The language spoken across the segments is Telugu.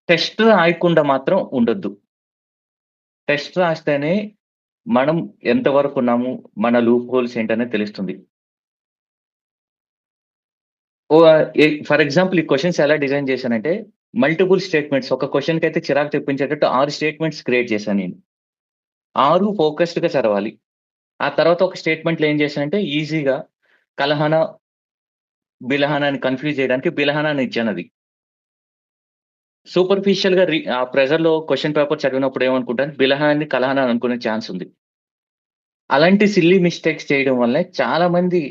టెస్ట్ రాయకుండా మాత్రం ఉండొద్దు. టెస్ట్ రాస్తేనే మనం ఎంతవరకున్నాము, మన లూప్ హోల్స్ ఏంటనేది తెలుస్తుంది. ఫర్ ఎగ్జాంపుల్ ఈ క్వెషన్స్ ఎలా డిజైన్ చేశానంటే, మల్టిపుల్ స్టేట్మెంట్స్ ఒక క్వెషన్‌కైతే చిరాకు తెప్పించేటట్టు 6 స్టేట్మెంట్స్ క్రియేట్ చేశాను నేను. 6 ఫోకస్డ్‌గా చదవాలి. ఆ తర్వాత ఒక స్టేట్మెంట్‌లో ఏం చేశానంటే ఈజీగా కలహన, బిలహన అని కన్‌ఫ్యూజ్ చేయడానికి బిలహన అని ఇచ్చానది. సూపర్ఫిషియల్‌గా ఆ ప్రెషర్‌లో క్వెషన్ పేపర్ చదివినప్పుడు ఏమనుకుంటాను, బిలహ అని, కలహన అని అనుకునే ఛాన్స్ ఉంది. అలాంటి సిల్లీ మిస్టేక్స్ చేయడం వల్లే చాలా మంది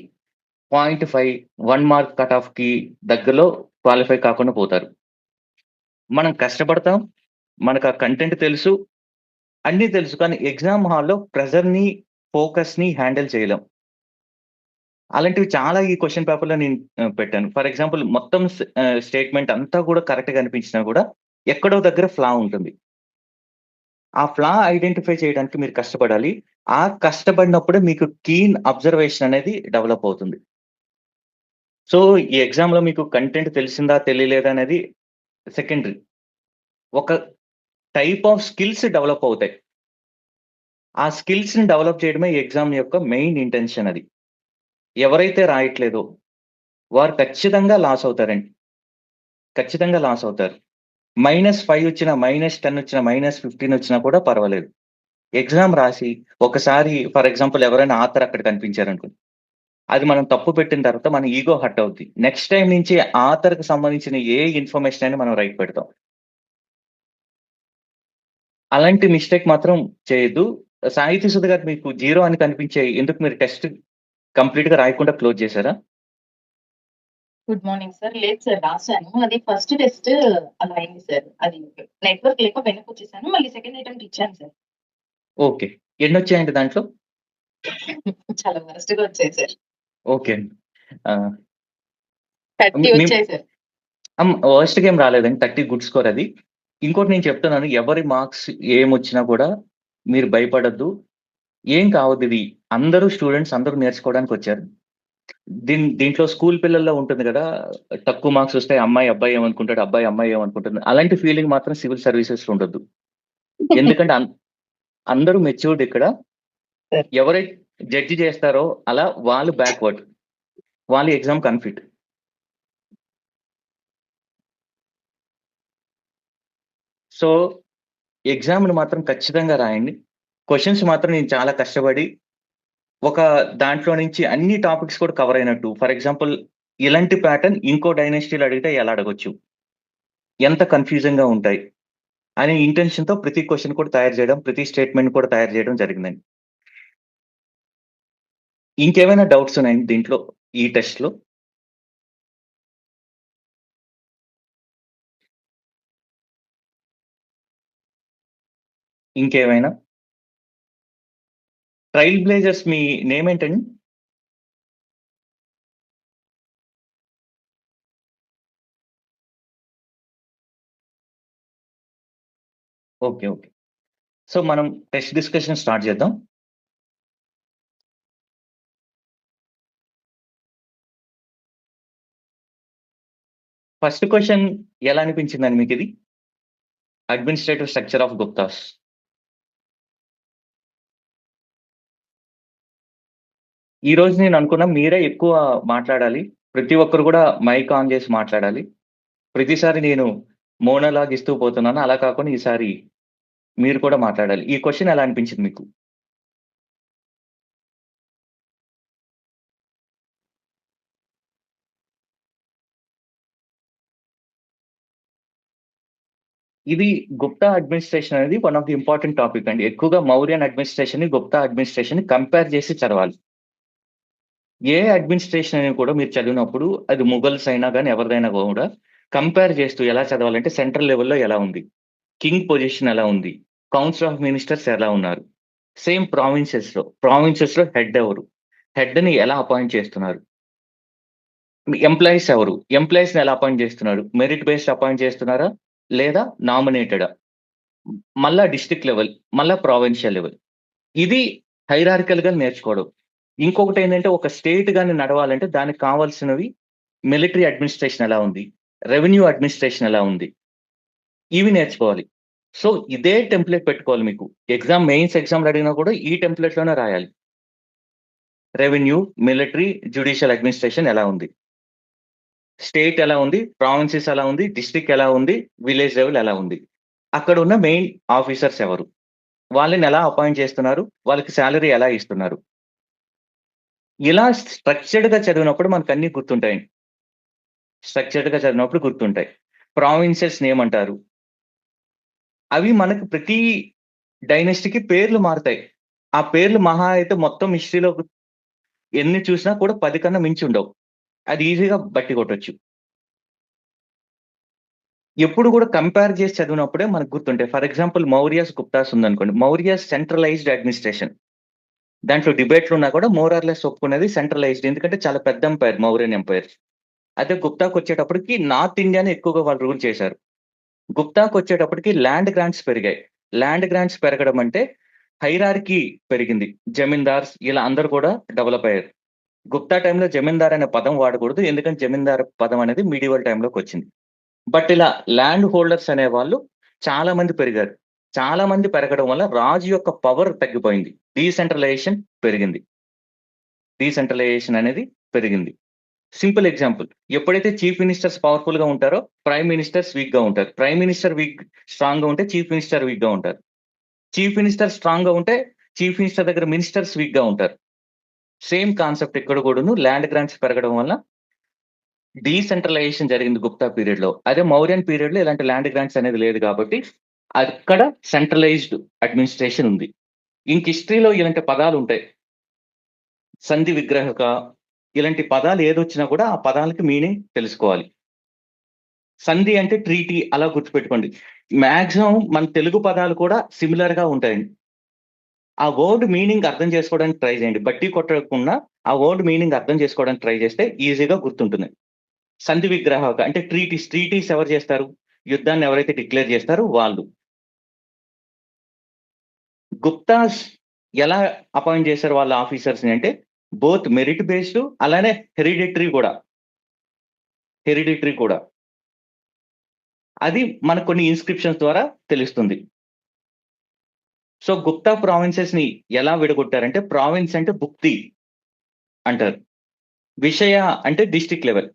0.5, 1 మార్క్ కట్ ఆఫ్‌కి దగ్గరలో క్వాలిఫై కాకుండా పోతారు. మనం కష్టపడతాం. మనకు ఆ కంటెంట్ తెలుసు. అన్నీ తెలుసు. కానీ ఎగ్జామ్ హాల్‌లో ప్రెషర్‌ని, ఫోకస్‌ని హ్యాండిల్ చేయలేం. అలాంటివి చాలా ఈ క్వెషన్ పేపర్‌లో నేను పెట్టాను. ఫర్ ఎగ్జాంపుల్ మొత్తం స్టేట్మెంట్ అంతా కూడా కరెక్ట్‌గా అనిపించినా కూడా ఎక్కడో దగ్గర ఫ్లా ఉంటుంది. ఆ ఫ్లా ఐడెంటిఫై చేయడానికి మీరు కష్టపడాలి. ఆ కష్టపడినప్పుడే మీకు కీన్ అబ్జర్వేషన్ అనేది డెవలప్ అవుతుంది. సో, ఈ ఎగ్జామ్‌లో మీకు కంటెంట్ తెలిసిందా? తెలియలేదా? అనేది సెకండరీ. ఒక టైప్ ఆఫ్ స్కిల్స్ డెవలప్ అవుతాయి. ఆ స్కిల్స్‌ని డెవలప్ చేయడమే ఎగ్జామ్ యొక్క మెయిన్ ఇంటెన్షన్ అది. ఎవరైతే రాయట్లేదో వారు ఖచ్చితంగా లాస్ అవుతారండి. ఖచ్చితంగా లాస్ అవుతారు. -5 వచ్చినా, -10 వచ్చినా, -15 వచ్చినా కూడా పర్వాలేదు. ఎగ్జామ్ రాసి ఒకసారి ఫర్ ఎగ్జాంపుల్ ఎవరైనా ఆథర్ అక్కడ కనిపించారనుకోండి. అది మనం తప్పు పెట్టిన తర్వాత మన ఇగో హర్ట్ అవుద్ది. నెక్స్ట్ టైమ్ నుంచి ఆథర్‌కి సంబంధించిన ఏ ఇన్ఫర్మేషన్ అయినా మనం రైట్ పెడతాం. అలాంటి మిస్టేక్ మాత్రం చేయొద్దు. సాహితీ సుధ గారు మీకు 0 అని కనిపించాయి. ఎందుకు మీరు టెస్ట్ కంప్లీట్‌గా రాయకుండా క్లోజ్ చేసారా? Good morning sir. లేదు సార్ రాసాను. అది ఫస్ట్ టెస్ట్ అలా అయింది సార్. అది నెట్వర్క్ లేక వెనక్కొచ్చేసాను. మళ్ళీ సెకండ్ అటెంప్ట్ ఇచ్చాను సార్. ఓకే. ఎన్నొచ్చాయండి దాంట్లో? చాలా వరస్ట్‌గా వచ్చాయి సార్. ఓకే. ఆ! 30 మీ వచ్చాయి సార్. వరస్ట్‌గా ఏం రాలేదండి. 30 గుడ్ స్కోర్ అది. ఇంకోటి నేను చెప్తున్నాను. ఎవరి మార్క్స్ ఏమొచ్చినా కూడా మీరు భయపడొద్దు. ఏం కావద్దిది. అందరూ స్టూడెంట్స్ అందరూ నేర్చుకోవడానికొచ్చారు. దీంట్లో స్కూల్ పిల్లల్లో ఉంటుంది గదా! తక్కువ మార్క్స్ వస్తాయి. అమ్మాయి, అబ్బాయి ఏమనుకుంటాడు, అబ్బాయి, అమ్మాయి ఏమనుకుంటుంది. అలాంటి ఫీలింగ్ మాత్రం సివిల్ సర్వీసెస్‌లో ఉండొద్దు. ఎందుకంటే అందరూ మెచ్యూర్డ్ ఇక్కడ. సార్. ఎవరైతే జడ్జ్ చేస్తారో అలా వాళ్ళు బ్యాక్వర్డ్. వాళ్ళు ఎగ్జామ్‌కి అన్‌ఫిట్. సో, ఎగ్జామ్‌ని మాత్రం ఖచ్చితంగా రాయండి. క్వెషన్స్ మాత్రం నేను చాలా కష్టపడి ఒక దాంట్లో నుంచి అన్ని టాపిక్స్ కూడా కవర్ అయినట్టు. ఫర్ ఎగ్జాంపుల్ ఇలాంటి ప్యాటర్న్ ఇంకో డైనెస్టీలో అడిగితే ఎలా అడగొచ్చు? ఎంత కన్‌ఫ్యూజింగ్‌గా ఉంటాయి? అనే ఇంటెన్షన్‌తో ప్రతి క్వెషన్ కూడా తయారు చేయడం, ప్రతి స్టేట్‌మెంట్ కూడా తయారు చేయడం జరిగిందండి. ఇంకేమైనా డౌట్స్ ఉన్నాయండి దీంట్లో ఈ టెస్ట్‌లో? ఇంకేమైనా? ట్రైల్ బ్లేజర్స్ మీ నేమ్ ఏంటండి? ఓకే. ఓకే. సో, మనం టెస్ట్ డిస్కషన్ స్టార్ట్ చేద్దాం. ఫస్ట్ క్వెషన్ ఎలా అనిపించిందండి మీకిది? Administrative structure of Guptas. ఈరోజు నేను అనుకున్నా మీరే ఎక్కువ మాట్లాడాలి. ప్రతి ఒక్కరు గూడా మైక్ ఆన్ జేసి మాట్లాడాలి. ప్రతిసారి నేను మోనోలాగ్ ఇస్తూ పోతున్నాను. అలా కాకుండా ఈసారి మీరు కూడా మాట్లాడాలి. ఈ క్వెషన్ ఎలా అనిపించింది మీకు? ఇది గుప్తా అడ్మినిస్ట్రేషన్ అనేది one of the important topic అండి. ఎక్కువగా మౌర్యన్ అడ్మినిస్ట్రేషన్‌ని, గుప్తా అడ్మినిస్ట్రేషన్‌ని కంపేర్ చేసి చదవాలి. ఏ అడ్మినిస్ట్రేషన్ అని కూడా మీరు చదివినప్పుడు అది మొఘల్స్ అయినా గాని ఎవరిదైనా గూడా కంపేర్ చేస్తూ ఎలా చదవాలంటే సెంట్రల్ లెవెల్‌లో ఎలా ఉంది? కింగ్ పొజిషన్ ఎలా ఉంది? కౌన్సిల్ ఆఫ్ మినిస్టర్స్ ఎలా ఉన్నారు? సేమ్ ప్రావిన్సెస్‌లో హెడ్ ఎవరు? హెడ్‌ని ఎలా అపాయింట్ చేస్తున్నారు? ఎంప్లాయీస్ ఎవరు? ఎంప్లాయీస్‌ని ఎలా అపాయింట్ చేస్తున్నారు? మెరిట్ బేస్డ్ అపాయింట్ చేస్తున్నారా? లేదా నామినేటెడా? మళ్ళా డిస్ట్రిక్ట్ లెవెల్, మళ్ళా ప్రావిన్షియల్ లెవెల్. ఇది హైరార్కికల్‌గా నేర్చుకోవడం. ఇంకొకటేంటంటే ఒక స్టేట్ గాని నడవాలంటే దానికి కావాల్సినవి మిలిటరీ అడ్మినిస్ట్రేషన్ ఎలా ఉంది? రెవెన్యూ అడ్మినిస్ట్రేషన్ ఎలా ఉంది? ఇవి నేర్చుకోవాలి. సో ఇదే టెంప్లేట్ పెట్టుకోవాలి మీకు. మెయిన్స్ ఎగ్జామ్‌లు అడిగినా కూడా ఈ టెంప్లేట్‌లోనే రాయాలి. రెవెన్యూ, మిలిటరీ, జ్యుడిషియల్ అడ్మినిస్ట్రేషన్ ఎలా ఉంది? స్టేట్ ఎలా ఉంది? ప్రావిన్సెస్ ఎలా ఉంది? డిస్ట్రిక్ట్ ఎలా ఉంది? విలేజ్ లెవెల్ ఎలా ఉంది? అక్కడ ఉన్న మెయిన్ ఆఫీసర్స్ ఎవరు? వాళ్ళని ఎలా అపాయింట్ చేస్తున్నారు? వాళ్ళకి సాలరీ ఎలా ఇస్తున్నారు? ఇలా స్ట్రక్చర్డ్‌గా చదివినప్పుడు మనకన్నీ గుర్తుంటాయి. స్ట్రక్చర్డ్‌గా చదివినప్పుడు గుర్తుంటాయి. ప్రావిన్సెస్‌ని ఏమంటారు? అవి మనకు ప్రతి డైనస్టీకి పేర్లు మారుతాయి. ఆ పేర్లు మహా అయితే మొత్తం హిస్టరీలో ఎన్ని చూసినా కూడా 10 కన్నా మించి ఉండవు. అది ఈజీగా బట్టి కొట్టొచ్చు. ఎప్పుడు కూడా కంపేర్ చేసి చదివినప్పుడే మనకు గుర్తుంటాయి. ఫర్ ఎగ్జాంపుల్ మౌర్యాస్, గుప్తాస్ ఉందనుకోండి. Mauryas centralized administration. దాంట్లో డిబేట్లున్నా కూడా మోర్ ఆర్ లెస్ ఒప్పుకునేది సెంట్రలైజ్డ్. ఎందుకంటే చాలా పెద్ద ఎంపైర్ మౌర్యన్ ఎంపైర్. అదే గుప్తాకొచ్చేటప్పటికి నార్త్ ఇండియాని ఎక్కువగా వాళ్ళు రూల్ చేశారు. గుప్తాకొచ్చేటప్పటికి ల్యాండ్ గ్రాంట్స్ పెరిగాయి. ల్యాండ్ గ్రాంట్స్ పెరగడం అంటే హైరార్కీ పెరిగింది. జమీందార్స్ ఇలా అందరూ కూడా డెవలప్ అయ్యారు. గుప్తా టైంలో జమీందార్ అనే పదం వాడకూడదు. ఎందుకంటే జమీందార్ పదం అనేది మీడియవల్ టైంలోకొచ్చింది. బట్ ఇలా ల్యాండ్ హోల్డర్స్ అనేవాళ్ళు చాలా మంది పెరిగారు. చాలా మంది పెరగడం వల్ల రాజు యొక్క పవర్ తగ్గిపోయింది. డీసెంట్రలైజేషన్ పెరిగింది. డీసెంట్రలైజేషన్ అనేది పెరిగింది. Simple example. ఎప్పుడైతే చీఫ్ మినిస్టర్స్ పవర్‌ఫుల్‌గా ఉంటారో, ప్రైమ్ మినిస్టర్స్ వీక్‌గా ఉంటారు. ప్రైమ్ మినిస్టర్ స్ట్రాంగ్‌గా ఉంటే చీఫ్ మినిస్టర్ వీక్‌గా ఉంటారు. చీఫ్ మినిస్టర్ స్ట్రాంగ్‌గా ఉంటే చీఫ్ మినిస్టర్ దగ్గర మినిస్టర్స్ వీక్‌గా ఉంటారు. సేమ్ కాన్సెప్ట్ ఇక్కడ కూడాను ల్యాండ్ గ్రాంట్స్ పెరగడం వల్ల డీసెంట్రలైజేషన్ జరిగింది గుప్తా పీరియడ్‌లో. అదే మౌర్యన్ పీరియడ్‌లో ఇలాంటి ల్యాండ్ గ్రాంట్స్ అనేది లేదు కాబట్టి అక్కడ సెంట్రలైజ్డ్ అడ్మినిస్ట్రేషన్ ఉంది. ఇంక హిస్టరీలో ఇలాంటి పదాలుంటాయి. సంధి విగ్రహక ఇలాంటి పదాలు ఏదొచ్చినా కూడా ఆ పదాలకి మీనింగ్ తెలుసుకోవాలి. సంధి అంటే ట్రీటీ అలా గుర్తుపెట్టుకోండి. మాక్సిమం మన తెలుగు పదాలు కూడా సిమిలర్‌గా ఉంటాయండి. ఆ వర్డ్ మీనింగ్ అర్థం చేసుకోవడానికి ట్రై చేయండి. బట్టి కొట్టకుండా ఆ వర్డ్ మీనింగ్ అర్థం చేసుకోవడానికి ట్రై చేస్తే ఈజీగా గుర్తుంటుంది. సంధి విగ్రహక అంటే ట్రీటీస్ ఎవరు చేస్తారు? యుద్ధాన్ని ఎవరైతే డిక్లేర్ చేస్తారో వాళ్ళు. గుప్తాస్ ఎలా అపాయింట్ చేశారు వాళ్ళ ఆఫీసర్స్‌ని అంటే బోత్ మెరిట్ బేస్డ్ అలానే హెరిడిటరీ కూడా. అది మనకు కొన్ని ఇన్‌స్క్రిప్షన్స్ ద్వారా తెలుస్తుంది. సో, గుప్తా ప్రావిన్సెస్‌ని ఎలా విడగొట్టారంటే ప్రావిన్స్ అంటే భుక్తి అంటారు. విషయ అంటే డిస్ట్రిక్ట్ లెవెల్.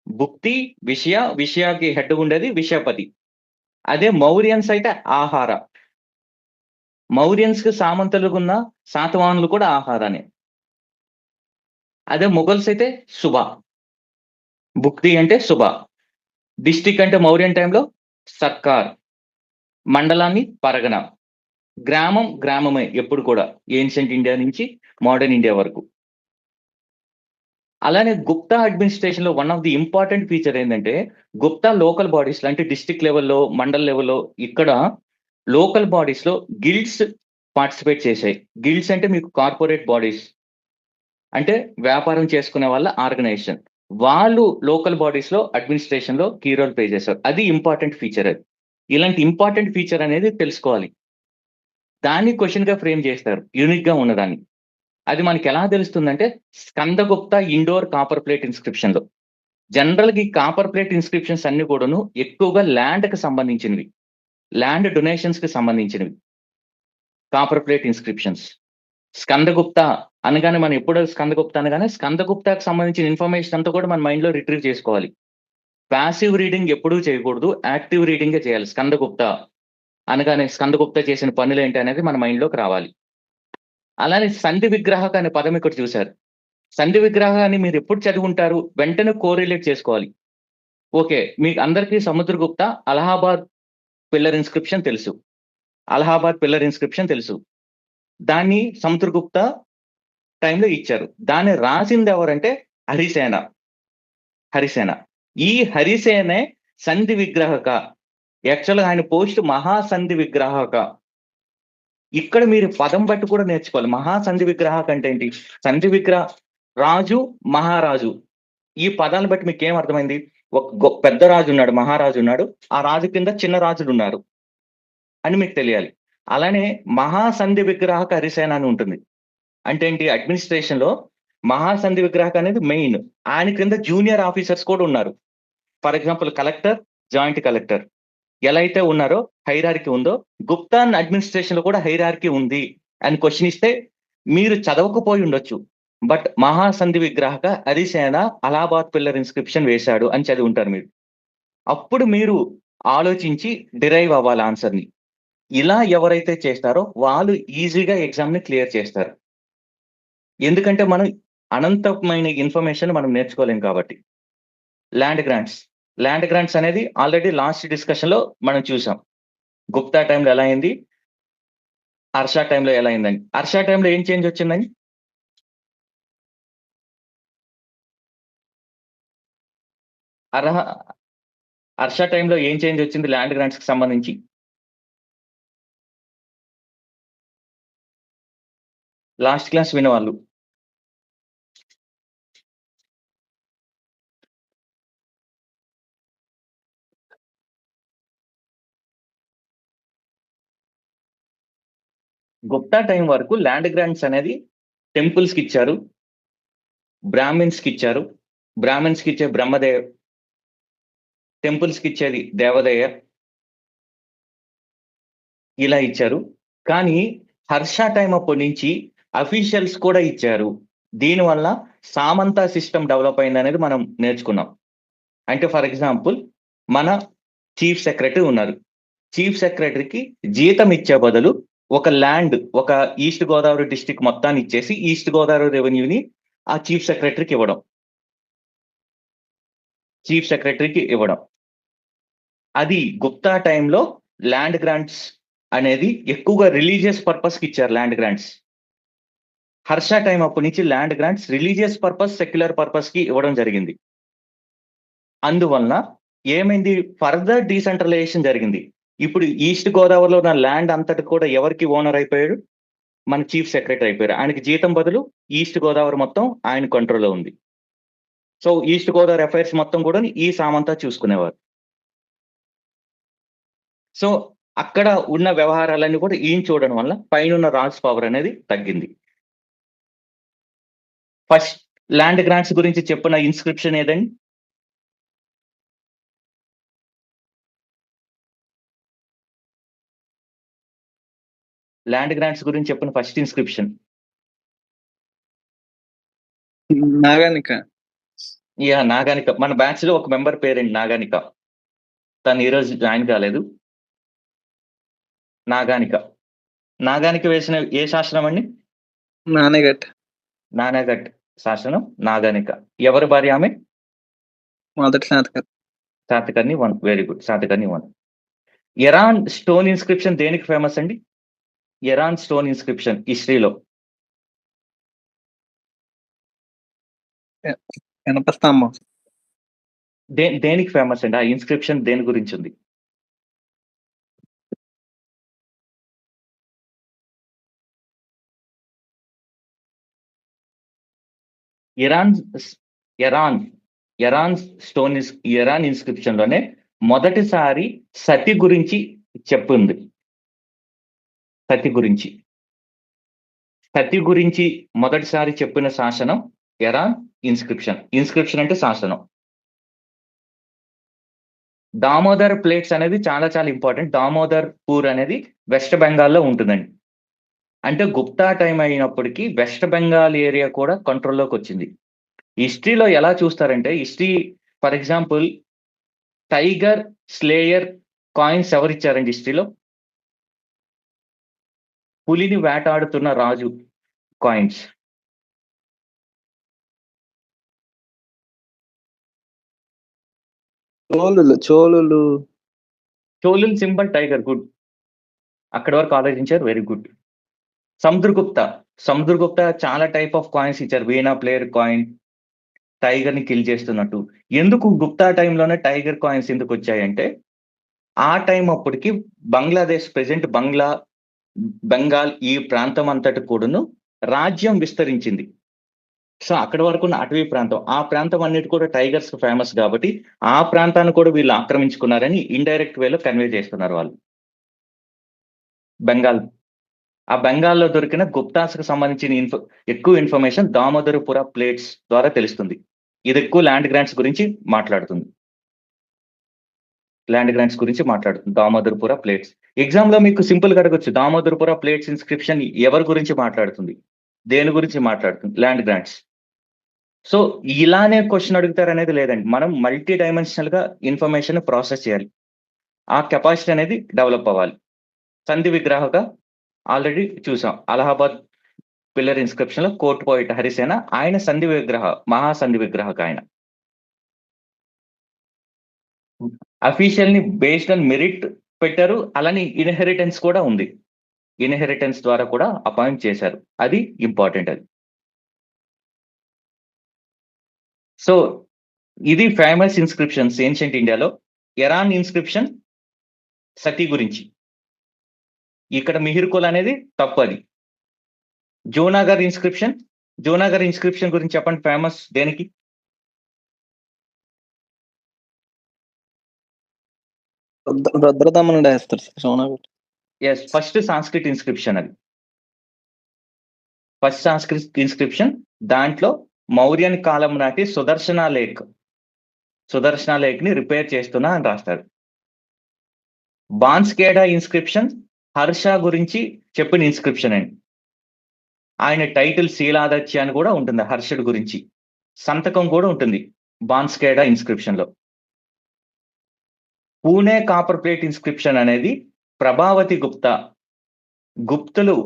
భుక్తి, విషయకి హెడ్ ఉండేది విషయపతి. అదే మౌర్యన్స్ అయితే ఆహార. మౌర్యన్స్‌కి సామంతులుగున్న శాతవాహనులు కూడా ఆహారానే. అదే మొఘల్స్ అయితే సుబా. భుక్తి అంటే సుబా. డిస్ట్రిక్ట్ అంటే మౌర్యన్ టైంలో సర్కార్. మండలాన్ని పరగన. గ్రామమే ఎప్పుడు కూడా. ఏన్షియంట్ ఇండియా నుంచి మోడర్న్ ఇండియా వరకు. అలానే గుప్తా అడ్మినిస్ట్రేషన్‌లో one of the important feature ఏందంటే, గుప్తా లోకల్ బాడీస్‌లో అంటే డిస్ట్రిక్ట్ లెవెల్‌లో, మండల్ లెవెల్‌లో ఇక్కడ లోకల్ బాడీస్‌లో గిల్డ్స్ పార్టిసిపేట్ చేశాయి. గిల్డ్స్ అంటే మీకు కార్పొరేట్ బాడీస్. అంటే వ్యాపారం చేసుకునే వాళ్ళ ఆర్గనైజేషన్. వాళ్ళు లోకల్ బాడీస్‌లో అడ్మినిస్ట్రేషన్‌లో కీ రోల్ ప్లే చేశారు. అది ఇంపార్టెంట్ ఫీచర్ అది. ఇలాంటి ఇంపార్టెంట్ ఫీచర్ అనేది తెలుసుకోవాలి. దాన్ని క్వెషన్‌గా ఫ్రేమ్ చేస్తారు. యూనిక్‌గా ఉన్నదాన్ని. అది మనకెలా తెలుస్తుందంటే, స్కందగుప్త ఇండోర్ కాపర్ ప్లేట్ ఇన్‌స్క్రిప్షన్‌లో. జనరల్‌గా ఈ కాపర్ ప్లేట్ ఇన్‌స్క్రిప్షన్స్ అన్నీ కూడాను ఎక్కువగా ల్యాండ్‌కి సంబంధించినవి. ల్యాండ్ డొనేషన్స్‌కి సంబంధించినవి. Copper plate inscriptions. స్కందగుప్త అనగానే మనం ఎప్పుడు స్కందగుప్త అనగానే స్కందగుప్తకి సంబంధించిన ఇన్ఫర్మేషన్ అంతా కూడా మన మైండ్‌లో రిట్రీవ్ చేసుకోవాలి. పాసివ్ రీడింగ్ ఎప్పుడూ చేయకూడదు. యాక్టివ్ రీడింగే చేయాలి. స్కందగుప్త అనగానే స్కందగుప్త చేసిన పనులేంటి అనేది మన మైండ్‌లోకి రావాలి. అలానే సంధి విగ్రహక అనే పదం ఇక్కడ చూసారు. సంధి విగ్రహాన్ని మీరెప్పుడు చదివుంటారు? వెంటనే కోరిలేట్ చేసుకోవాలి. ఓకే. మీకు అందరికీ సముద్రగుప్త అలహాబాద్ పిల్లర్ ఇన్‌స్క్రిప్షన్ తెలుసు. అలహాబాద్ పిల్లర్ ఇన్‌స్క్రిప్షన్ తెలుసు. దాన్ని సముద్రగుప్త టైంలో ఇచ్చారు. దాన్ని రాసిందెవరంటే హరిసేన. హరిసేన. ఈ హరిసేనే సంధి విగ్రహక. యాక్చువల్‌గా ఆయన పోస్ట్ మహాసంధి విగ్రహక. ఇక్కడ మీరు పదం బట్టి కూడా నేర్చుకోవాలి. మహాసంధి విగ్రహక అంటే ఏంటి? సంధి రాజు, మహారాజు. ఈ పదాలను బట్టి మీకేం అర్థమైంది? ఒక పెద్ద రాజున్నాడు, మహారాజున్నాడు. ఆ రాజు కింద చిన్న రాజులున్నారు అని మీకు తెలియాలి. అలానే మహాసంధి విగ్రాహక హరిసేన అని ఉంటుంది. అంటే ఏంటి? అడ్మినిస్ట్రేషన్‌లో మహాసంధి విగ్రాహక అనేది మెయిన్. ఆయన క్రింద జూనియర్ ఆఫీసర్స్ కూడా ఉన్నారు. For example collector, joint collector. ఎలా అయితే ఉన్నారో హైరార్కీ ఉందో, గుప్తాన్ అడ్మినిస్ట్రేషన్ లో కూడా హైరార్కీ ఉంది అని క్వశ్చన్ ఇస్తే మీరు చదవకపోయి ఉండొచ్చు. But మహాసంధి విగ్రహక Harisena Allahabad pillar inscription వేశాడు అని చదివి ఉంటారు మీరు. అప్పుడు మీరు ఆలోచించి డిరైవ్ అవ్వాలి ఆన్సర్‌ని. ఇలా ఎవరైతే చేస్తారో వాళ్ళు ఈజీగా ఎగ్జామ్‌ని క్లియర్ చేస్తారు. ఎందుకంటే మనం అనంతమైన ఇన్ఫర్మేషన్ మనం నేర్చుకోలేం కాబట్టి. Land grants. ల్యాండ్ గ్రాంట్స్ అనేది ఆల్రెడీ లాస్ట్ డిస్కషన్‌లో మనం చూసాం. గుప్తా టైమ్‌లో ఎలా అయింది? హర్ష టైమ్‌లో ఎలా అయిందని. హర్ష టైమ్‌లో ఏం చేంజ్ వచ్చిందండి? అర్హ హర్ష టైమ్‌లో ఏం చేంజ్ వచ్చింది ల్యాండ్ గ్రాంట్స్‌కి సంబంధించి? లాస్ట్ క్లాస్ విన్నవాళ్ళు. గుప్తా టైం వరకు ల్యాండ్ గ్రాంట్స్ అనేది టెంపుల్స్‌కి ఇచ్చారు. బ్రాహ్మిన్స్‌కి ఇచ్చారు. బ్రాహ్మిన్స్‌కి ఇచ్చే బ్రహ్మదేవ్, టెంపుల్స్‌కి ఇచ్చేది దేవాదాయ ఇలా ఇచ్చారు. కానీ హర్ష టైం అప్పటి నుంచి అఫీషియల్స్ కూడా ఇచ్చారు. దీనివల్ల సామంత సిస్టమ్ డెవలప్ అయిందనేది మనం నేర్చుకున్నాం. అంటే ఫర్ ఎగ్జాంపుల్ మన చీఫ్ సెక్రటరీ ఉన్నారు. చీఫ్ సెక్రటరీకి జీతం ఇచ్చే బదులు ఒక ల్యాండ్, ఒక ఈస్ట్ గోదావరి డిస్ట్రిక్ట్ మొత్తాన్ని ఇచ్చేసి ఈస్ట్ గోదావరి రెవెన్యూని ఆ చీఫ్ సెక్రటరీకి ఇవ్వడం. చీఫ్ సెక్రటరీకి ఇవ్వడం. అది గుప్తా టైంలో ల్యాండ్ గ్రాంట్స్ అనేది ఎక్కువగా రిలీజియస్ పర్పస్‌కి ఇచ్చారు ల్యాండ్ గ్రాంట్స్. హర్ష టైం అప్పటి నుంచి land grants religious purpose, secular పర్పస్‌కి ఇవ్వడం జరిగింది. అందువలన ఏమైంది? ఫర్దర్ డీసెంట్రలైజేషన్ జరిగింది. ఇప్పుడు ఈస్ట్ గోదావరిలో ఉన్న ల్యాండ్ అంతటి కూడా ఎవరికి ఓనర్ అయిపోయాడు? మన చీఫ్ సెక్రటరీ అయిపోయారు. ఆయనకి జీతం బదులు ఈస్ట్ గోదావరి మొత్తం ఆయన కంట్రోల్‌లో ఉంది. సో, ఈస్ట్ గోదావరి అఫైర్స్ మొత్తం కూడా ఈ సామంత చూసుకునేవారు. సో, అక్కడ ఉన్న వ్యవహారాలన్నీ కూడా ఈయన చూడడం వల్ల పైనున్న రాజ్ పవర్ అనేది తగ్గింది. ఫస్ట్ ల్యాండ్ గ్రాంట్స్ గురించి చెప్పిన ఇన్స్క్రిప్షన్ ఏదండి? ల్యాండ్ గ్రాంట్స్ గురించి చెప్పిన ఫస్ట్ ఇన్స్క్రిప్షన్. నాగానిక. నాగానిక. మన బ్యాచ్‌లో ఒక మెంబర్ పేరండి నాగానిక. తను ఈరోజు జాయిన్ కాలేదు. నాగానిక. నాగానిక వేసిన ఏ శాసనం అండి? నానేగట్. నానాఘట్ శాసనం నాగానిక. ఎవరి భార్య ఆమె? మొదటి Satakarni. Satakarni 1. Very good. Satakarni 1. Eran stone inscription దేనికి ఫేమస్ అండి? ఎరాన్ స్టోన్ ఇన్స్క్రిప్షన్ హిస్టరీలో. ఇనప స్తంభం. దేనికి ఫేమస్ అండి? ఆ ఇన్స్క్రిప్షన్ దేని గురించి ఉంది? ఎరాన్ ఇన్స్క్రిప్షన్ లోనే మొదటిసారి సతి గురించి చెప్పింది. సతి గురించి మొదటిసారి చెప్పిన శాసనం ఎరాన్ ఇన్స్క్రిప్షన్. ఇన్స్క్రిప్షన్ అంటే శాసనం. దామోదర్ ప్లేట్స్ అనేది చాలా చాలా ఇంపార్టెంట్. దామోదర్ పూర్ అనేది వెస్ట్ బెంగాల్లో ఉంటుందండి. అంటే గుప్తా టైం అయినప్పటికీ వెస్ట్ బెంగాల్ ఏరియా కూడా కంట్రోల్లోకి వచ్చింది. హిస్టరీలో ఎలా చూస్తారంటే for example tiger slayer coins ఎవరిచ్చారండి హిస్టరీలో? పులిని వేటాడుతున్న రాజు కాయిన్స్. చోళుల సింబల్ టైగర్. గుడ్. అక్కడ వరకు ఆలోచించారు. Very good. సముద్రగుప్త చాలా టైప్ ఆఫ్ కాయిన్స్ ఇచ్చారు. వీణా ప్లేయర్ కాయిన్, టైగర్ ని కిల్ చేస్తున్నట్టు. ఎందుకు గుప్తా టైంలోనే టైగర్ కాయిన్స్ ఎందుకు వచ్చాయంటే ఆ టైం అప్పటికి బంగ్లాదేశ్ ప్రెసెంట్ బెంగాల్ ఈ ప్రాంతం అంతటి కూడాను రాజ్యం విస్తరించింది. సో అక్కడ వరకు ఉన్న అటవీ ప్రాంతం, ఆ ప్రాంతం అన్నిటి కూడా టైగర్స్ ఫేమస్ కాబట్టి ఆ ప్రాంతాన్ని కూడా వీళ్ళు ఆక్రమించుకున్నారని ఇండైరెక్ట్ వేలో కన్వే చేస్తున్నారు వాళ్ళు. బెంగాల్, ఆ బెంగాల్లో దొరికిన గుప్తాస్కి సంబంధించిన ఎక్కువ ఇన్ఫర్మేషన్ దామోదరపుర ప్లేట్స్ ద్వారా తెలుస్తుంది. ఇది ఎక్కువ ల్యాండ్ గ్రాంట్స్ గురించి మాట్లాడుతుంది. ల్యాండ్ గ్రాంట్స్ గురించి మాట్లాడుతుంది. దామోదర్పుర ప్లేట్స్. ఎగ్జామ్ లో మీకు సింపుల్ గా అడగొచ్చు, దామోదర్పుర ప్లేట్స్ ఇన్స్క్రిప్షన్ ఎవరి గురించి మాట్లాడుతుంది, దేని గురించి మాట్లాడుతుంది? Land grants. సో ఇలానే క్వశ్చన్ అడుగుతారు అనేది లేదండి. మనం మల్టీ డైమెన్షనల్ గా ఇన్ఫర్మేషన్ ప్రాసెస్ చేయాలి. ఆ కెపాసిటీ అనేది డెవలప్ అవ్వాలి. సంధి విగ్రహగా ఆల్రెడీ చూసాం. అలహాబాద్ పిల్లర్ ఇన్స్క్రిప్షన్ లో కోర్ట్ పోయిట్ హరిసేన, ఆయన సంధి విగ్రహ, మహాసంధి విగ్రహక ఆయన. అఫీషియల్ ని బేస్డ్ ఆన్ మెరిట్ పెట్టారు. అలానే ఇన్హెరిటెన్స్ కూడా ఉంది. ఇన్హెరిటెన్స్ ద్వారా కూడా అపాయింట్ చేశారు. అది ఇంపార్టెంట్. అది సో ఇది ఫేమస్ ఇన్స్క్రిప్షన్స్ ఏన్షియంట్ ఇండియాలో. ఎరాన్ ఇన్స్క్రిప్షన్ సతీ గురించి. ఇక్కడ మిహిర్కోల్ అనేది తప్పు. అది జోనాగర్ ఇన్స్క్రిప్షన్. జోనాగర్ ఇన్స్క్రిప్షన్ గురించి చెప్పండి, ఫేమస్ దేనికి? రుద్రదమనుడు వేస్తారు సార్ సోనాగర్. Yes, first Sanskrit inscription. అది ఫస్ట్ సాంస్క్రిట్ ఇన్స్క్రిప్షన్. దాంట్లో మౌర్యన్ కాలం నాటి సుదర్శన లేక్ ని రిపేర్ చేస్తున్నా అని రాస్తారు. బాన్స్కేడా ఇన్స్క్రిప్షన్ హర్ష గురించి చెప్పిన ఇన్స్క్రిప్షన్ అండి. ఆయన టైటిల్ శీలాదత్య అని కూడా ఉంటుంది. హర్షుడు గురించి సంతకం కూడా ఉంటుంది బాన్స్కేడా ఇన్స్క్రిప్షన్ లో. పూణే కాపర్ ప్లేట్ ఇన్స్క్రిప్షన్ అనేది ప్రభావతి గుప్తా, గుప్తులు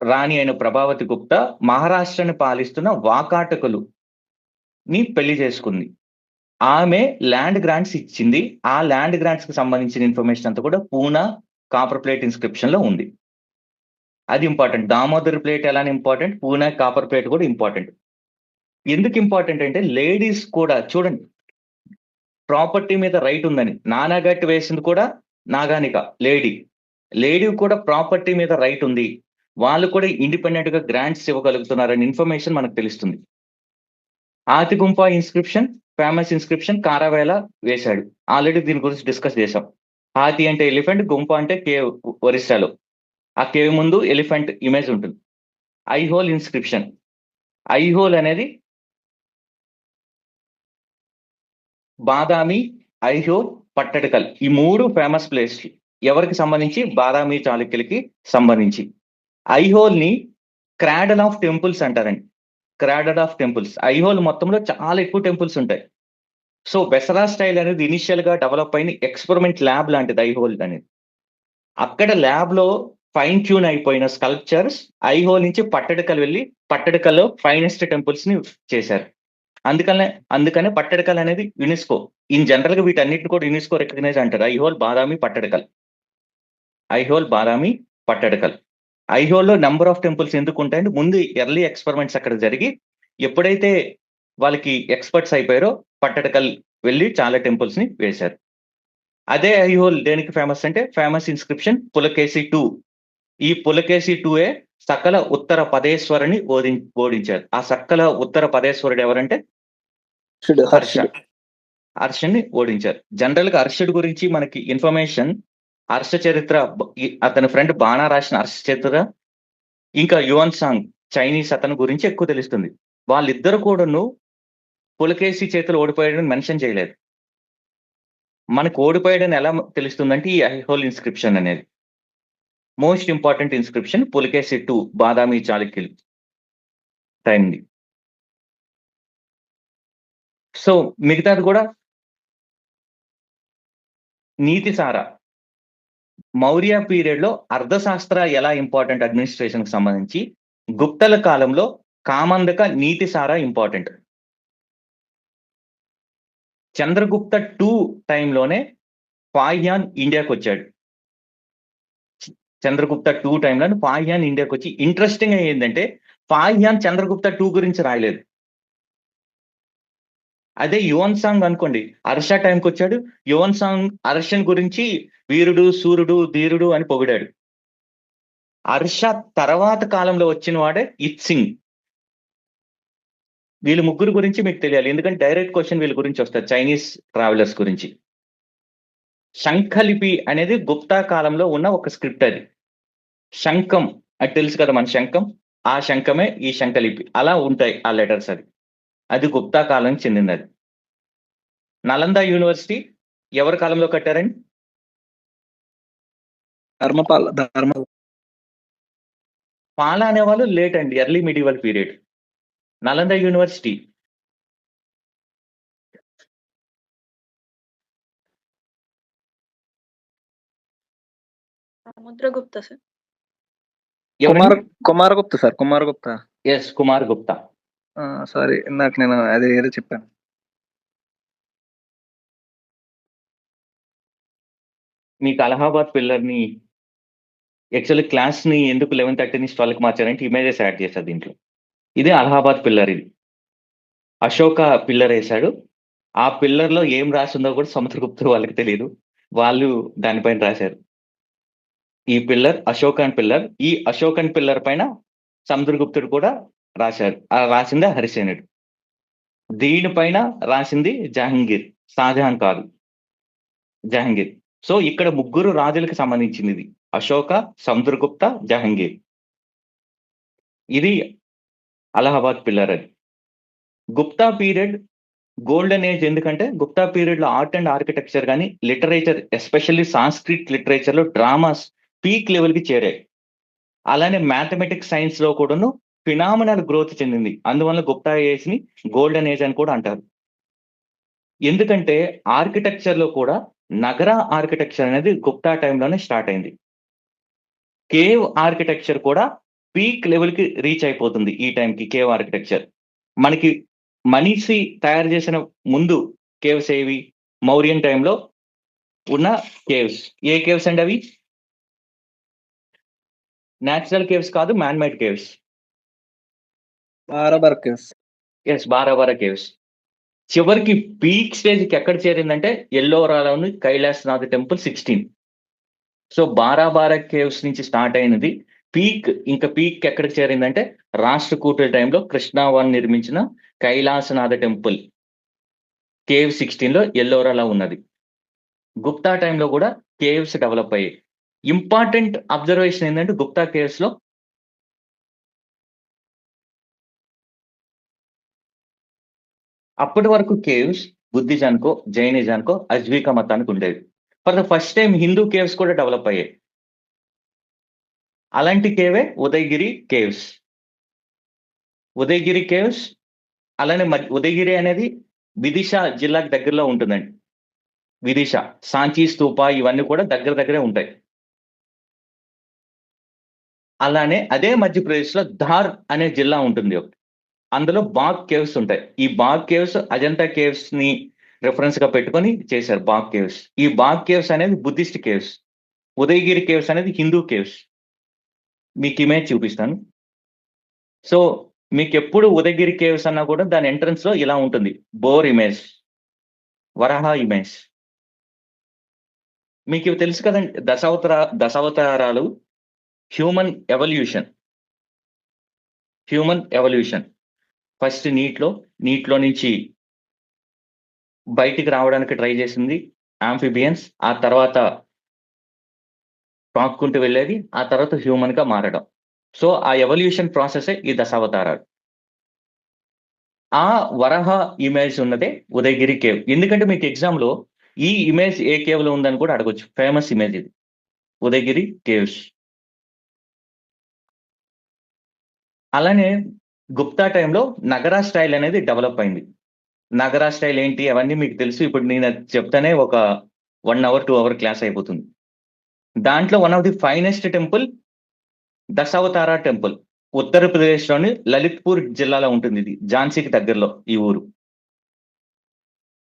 రాణి అయిన ప్రభావతి గుప్తా మహారాష్ట్రని పాలిస్తున్న వాకాటకులు ని పెళ్లి చేసుకుంది. ఆమె ల్యాండ్ గ్రాంట్స్ ఇచ్చింది. ఆ ల్యాండ్ గ్రాంట్స్ కి సంబంధించిన ఇన్ఫర్మేషన్ అంతా కూడా పూనా కాపర్ ప్లేట్ ఇన్స్క్రిప్షన్ లో ఉంది. అది ఇంపార్టెంట్. దామోదర్ ప్లేట్ ఎలానే ఇంపార్టెంట్, పూనా కాపర్ ప్లేట్ కూడా ఇంపార్టెంట్. ఎందుకు ఇంపార్టెంట్ అంటే లేడీస్ కూడా చూడండి, ప్రాపర్టీ మీద రైట్ ఉందని. నానాగట్టి వేసింది కూడా నాగానిక లేడీ కూడా ప్రాపర్టీ మీద రైట్ ఉంది. వాళ్ళు కూడా ఇండిపెండెంట్ గా గ్రాంట్స్ ఇవ్వగలుగుతున్నారని ఇన్ఫర్మేషన్ మనకు తెలుస్తుంది. ఆతిగుంప ఇన్స్క్రిప్షన్ ఫేమస్ ఇన్స్క్రిప్షన్, కారావేల వేశాడు. ఆల్రెడీ దీని గురించి డిస్కస్ చేశాం. హాతి అంటే ఎలిఫెంట్, గుంప అంటే కేవ్ ఒరిస్సాలో. ఆ కేవ్ ముందు ఎలిఫెంట్ ఇమేజ్ ఉంటుంది. ఐహోల్ ఇన్స్క్రిప్షన్. ఐహోల్ అనేది బాదామి, ఐహోల్, పట్టడకల్ ఈ మూడు ఫేమస్ ప్లేస్. ఎవరికి సంబంధించి? బాదామి చాళుక్యులకి సంబంధించి. ఐహోల్ ని క్రాడల్ ఆఫ్ టెంపుల్స్ అంటారండి. Cradle of temples. ఐహోల్ మొత్తంలో చాలా ఎక్కువ టెంపుల్స్ ఉంటాయి. సో బెసరా స్టైల్ అనేది ఇనిషియల్ గా డెవలప్ అయిన ఎక్స్పెరిమెంట్ ల్యాబ్ లాంటిది ఐహోల్ అనేది. అక్కడ ల్యాబ్ లో ఫైన్ ట్యూన్ అయిపోయిన స్కల్ప్చర్స్ ఐహోల్ నుంచి పట్టడకల్ వెళ్ళి పట్టడకల్లో ఫైనెస్ట్ టెంపుల్స్ ని చేశారు. అందుకనే పట్టడకల్ అనేది యునెస్కో. ఇన్ జనరల్ గా వీటన్నిటిని కూడా యునెస్కో రికగ్నైజ్ అంటారు. ఐహోల్, బాదామి, పట్టడకల్. ఐహోల్, బాదామి, పట్టడకల్. ఐహోల్లో నెంబర్ ఆఫ్ టెంపుల్స్ ఎందుకు ఉంటాయంటే ముందు ఎర్లీ ఎక్స్పెరిమెంట్స్ అక్కడ జరిగి ఎప్పుడైతే వాళ్ళకి ఎక్స్పర్ట్స్ అయిపోయారో పట్టడకల్ వెళ్ళి చాలా టెంపుల్స్ ని వేశారు. అదే ఐహోల్ దేనికి ఫేమస్ అంటే ఫేమస్ ఇన్స్క్రిప్షన్ పులకేసి 2. ఈ పులకేసి 2 సకల ఉత్తర పదేశ్వరుని ఓడించారు. ఆ సకల ఉత్తర పదేశ్వరుడు ఎవరంటే హర్షుని ఓడించారు. జనరల్ గా హర్షుడు గురించి మనకి ఇన్ఫర్మేషన్ హర్ష చరిత్ర, అతని ఫ్రెండ్ బాణా రాసిన హర్ష చరిత్ర, ఇంకా యువన్ సాంగ్ చైనీస్ అతని గురించి ఎక్కువ తెలుస్తుంది. వాళ్ళిద్దరు కూడాను పులకేసి చేతులు ఓడిపోయాడని మెన్షన్ చేయలేదు. మనకు ఓడిపోయాడని ఎలా తెలుస్తుందంటే ఈ ఐహోల్ ఇన్స్క్రిప్షన్ అనేది most important inscription. Pulakeshi 2 Badami చాళుక్యులు టైంది. సో మిగతాది కూడా నీతిసార. మౌర్య పీరియడ్ లో అర్థశాస్త్ర ఎలా ఇంపార్టెంట్ అడ్మినిస్ట్రేషన్ కి సంబంధించి, గుప్తల కాలంలో కామందక నీతిసార ఇంపార్టెంట్. చంద్రగుప్త 2 టైంలోనే ఫాహ్యాన్ ఇండియాకి వచ్చాడు. చంద్రగుప్త 2 టైంలో ఫాహ్యాన్ ఇండియాకి వచ్చి ఇంట్రెస్టింగ్ ఏంటంటే ఫాహ్యాన్ చంద్రగుప్త 2 గురించి రాయలేదు. అదే యువన్ సాంగ్ అనుకోండి, హర్ష టైంకి వచ్చాడు. యువన్ సాంగ్ హర్షన్ గురించి వీరుడు, సూర్యుడు, ధీరుడు అని పొగిడాడు. హర్ష తర్వాత కాలంలో వచ్చిన వాడే ఇత్సింగ్. వీళ్ళు ముగ్గురు గురించి మీకు తెలియాలి, ఎందుకంటే డైరెక్ట్ క్వశ్చన్ వీళ్ళ గురించి వస్తుంది, చైనీస్ ట్రావెలర్స్ గురించి. శంఖలిపి అనేది గుప్తా కాలంలో ఉన్న ఒక స్క్రిప్ట్. అది శంఖం అది తెలుసు కదా మన శంఖం, ఆ శంఖమే ఈ శంఖలిపి. అలా ఉంటాయి ఆ లెటర్స్. అది గుప్తా కాలానికి చెందినది. నలంద యూనివర్సిటీ ఎవరి కాలంలో కట్టారండి? ధర్మ పాల అనేవాళ్ళు లేట్ అండి, early medieval period. Nalanda university. Samudragupta sir. Kumaragupta sir, Kumaragupta. Yes, Kumar Gupta. Sorry, ఇందాక నేను అది ఏదో చెప్పాను. మీకు అలహాబాద్ పిల్లర్ని యాక్చువల్లీ క్లాస్ ని ఎందుకు 11:30 నుంచి 12కి మార్చారంటే ఇమేజెస్ యాడ్ చేశారు దీంట్లో. ఇది అలహాబాద్ పిల్లర్. ఇది అశోక పిల్లర్ వేశాడు. ఆ పిల్లర్ లో ఏం రాసిందో కూడా సముద్రగుప్త వాళ్ళకి తెలియదు, వాళ్ళు దానిపైన రాశారు. ఈ పిల్లర్ అశోకన్ పిల్లర్. ఈ అశోకన్ పిల్లర్ పైన సముద్రగుప్తుడు కూడా రాశారు. ఆ రాసిందే హరిసేనుడు. దీనిపైన రాసింది జహాంగీర్, షాజహాన్ కాదు, జహాంగీర్. సో ఇక్కడ ముగ్గురు రాజులకు సంబంధించింది ఇది, అశోక, సముద్రగుప్త, జహాంగీర్. ఇది అలహాబాద్ పిల్లర్. అది గుప్తా పీరియడ్ గోల్డెన్ ఏజ్. ఎందుకంటే గుప్తా పీరియడ్ లో ఆర్ట్ అండ్ ఆర్కిటెక్చర్ కానీ లిటరేచర్, ఎస్పెషల్లీ సాంస్క్రిట్ లిటరేచర్ లో డ్రామాస్ పీక్ లెవెల్ కి చేరాయి. అలానే మ్యాథమెటిక్స్ సైన్స్ లో కూడాను ఫినామినల్ గ్రోత్ చెందింది. అందువల్ల గుప్తా ఏజ్ ని గోల్డెన్ ఏజ్ అని కూడా అంటారు. ఎందుకంటే ఆర్కిటెక్చర్ లో కూడా నగర ఆర్కిటెక్చర్ అనేది గుప్తా టైంలోనే స్టార్ట్ అయింది. కేవ్ ఆర్కిటెక్చర్ కూడా పీక్ లెవెల్ కి రీచ్ అయిపోతుంది ఈ టైంకి. కేవ్ ఆర్కిటెక్చర్ మనకి మనిషి తయారు చేసిన ముందు కేవ్స్ ఏవి? మౌర్యన్ టైంలో ఉన్న కేవ్స్. ఏ కేవ్స్ అండి అవి? న్యాచురల్ కేవ్స్ కాదు, man made caves. Yes, Barabar caves. చివరికి పీక్ స్టేజ్కి ఎక్కడ చేరిందంటే ఎల్లోరాలోని Kailasanath temple 16. So Barabar caves నుంచి స్టార్ట్ అయినది. ఇంకా పీక్ ఎక్కడికి చేరిందంటే రాష్ట్రకూటుల టైంలో కృష్ణావన్ నిర్మించిన కైలాసనాథ టెంపుల్ కేవ్ 16లో ఎల్లోరాలో ఉన్నది. గుప్తా టైంలో కూడా కేవ్స్ డెవలప్ అయ్యాయి. ఇంపార్టెంట్ అబ్జర్వేషన్ ఏంటంటే గుప్తా కేవ్స్ లో అప్పటి వరకు కేవ్స్ బుద్ధిజానికో, జైనిజానికో, అజ్వీక మతానికి ఉండేది. For the first time Hindu caves కూడా డెవలప్ అయ్యాయి. అలాంటి KV Udayagiri caves. Udayagiri caves అలానే ఉదయగిరి అనేది విదిశా జిల్లాకి దగ్గరలో ఉంటుందండి. విదిశా, సాంచీ స్తూప ఇవన్నీ కూడా దగ్గరే ఉంటాయి. అలానే అదే మధ్యప్రదేశ్లో ధార్ అనే జిల్లా ఉంటుంది ఒకటి. అందులో బాగ్ కేవ్స్ ఉంటాయి. ఈ బాగ్ కేవ్స్ అజంతా కేవ్స్ ని రెఫరెన్స్ గా పెట్టుకొని చేశారు బాగ్ కేవ్స్. ఈ బాగ్ కేవ్స్ అనేది బుద్ధిస్ట్ కేవ్స్. ఉదయగిరి కేవ్స్ అనేది హిందూ కేవ్స్. మీకు ఇమేజ్ చూపిస్తాను. సో మీకు ఎప్పుడు ఉదయగిరి కేవ్స్ అన్నా కూడా దాని ఎంట్రన్స్ లో ఇలా ఉంటుంది, బోర్ ఇమేజ్, వరాహ ఇమేజ్. మీకు ఇవి తెలుసు కదండి, దశావతారాలు, హ్యూమన్ ఎవల్యూషన్. ఫస్ట్ నీటిలో నుంచి బయటికి రావడానికి ట్రై చేసింది ఆంఫిబియన్స్. ఆ తర్వాత పాక్కుంటూ వెళ్ళేది, ఆ తర్వాత హ్యూమన్ గా మారడం. సో ఆ ఎవల్యూషన్ ప్రాసెసే ఈ దశావతారాలు. ఆ వరహ ఇమేజ్ ఉన్నదే ఉదయగిరి కేవ్. ఎందుకంటే మీకు ఎగ్జామ్ లో ఈ ఇమేజ్ ఏ కేవ్ లో ఉందని కూడా అడగొచ్చు. ఫేమస్ ఇమేజ్ ఇది, ఉదయగిరి కేవ్స్. అలానే గుప్తా టైంలో నగరా స్టైల్ అనేది డెవలప్ అయింది. నగరా స్టైల్ ఏంటి అవన్నీ మీకు తెలుసు. ఇప్పుడు నేను చెప్తానే ఒక 1 hour 2 hour క్లాస్ అయిపోతుంది. దాంట్లో one of the finest temple Dashavatara temple. ఉత్తరప్రదేశ్లోని లలిత్పూర్ జిల్లాలో ఉంటుంది. ఇది ఝాన్సీకి దగ్గరలో ఈ ఊరు.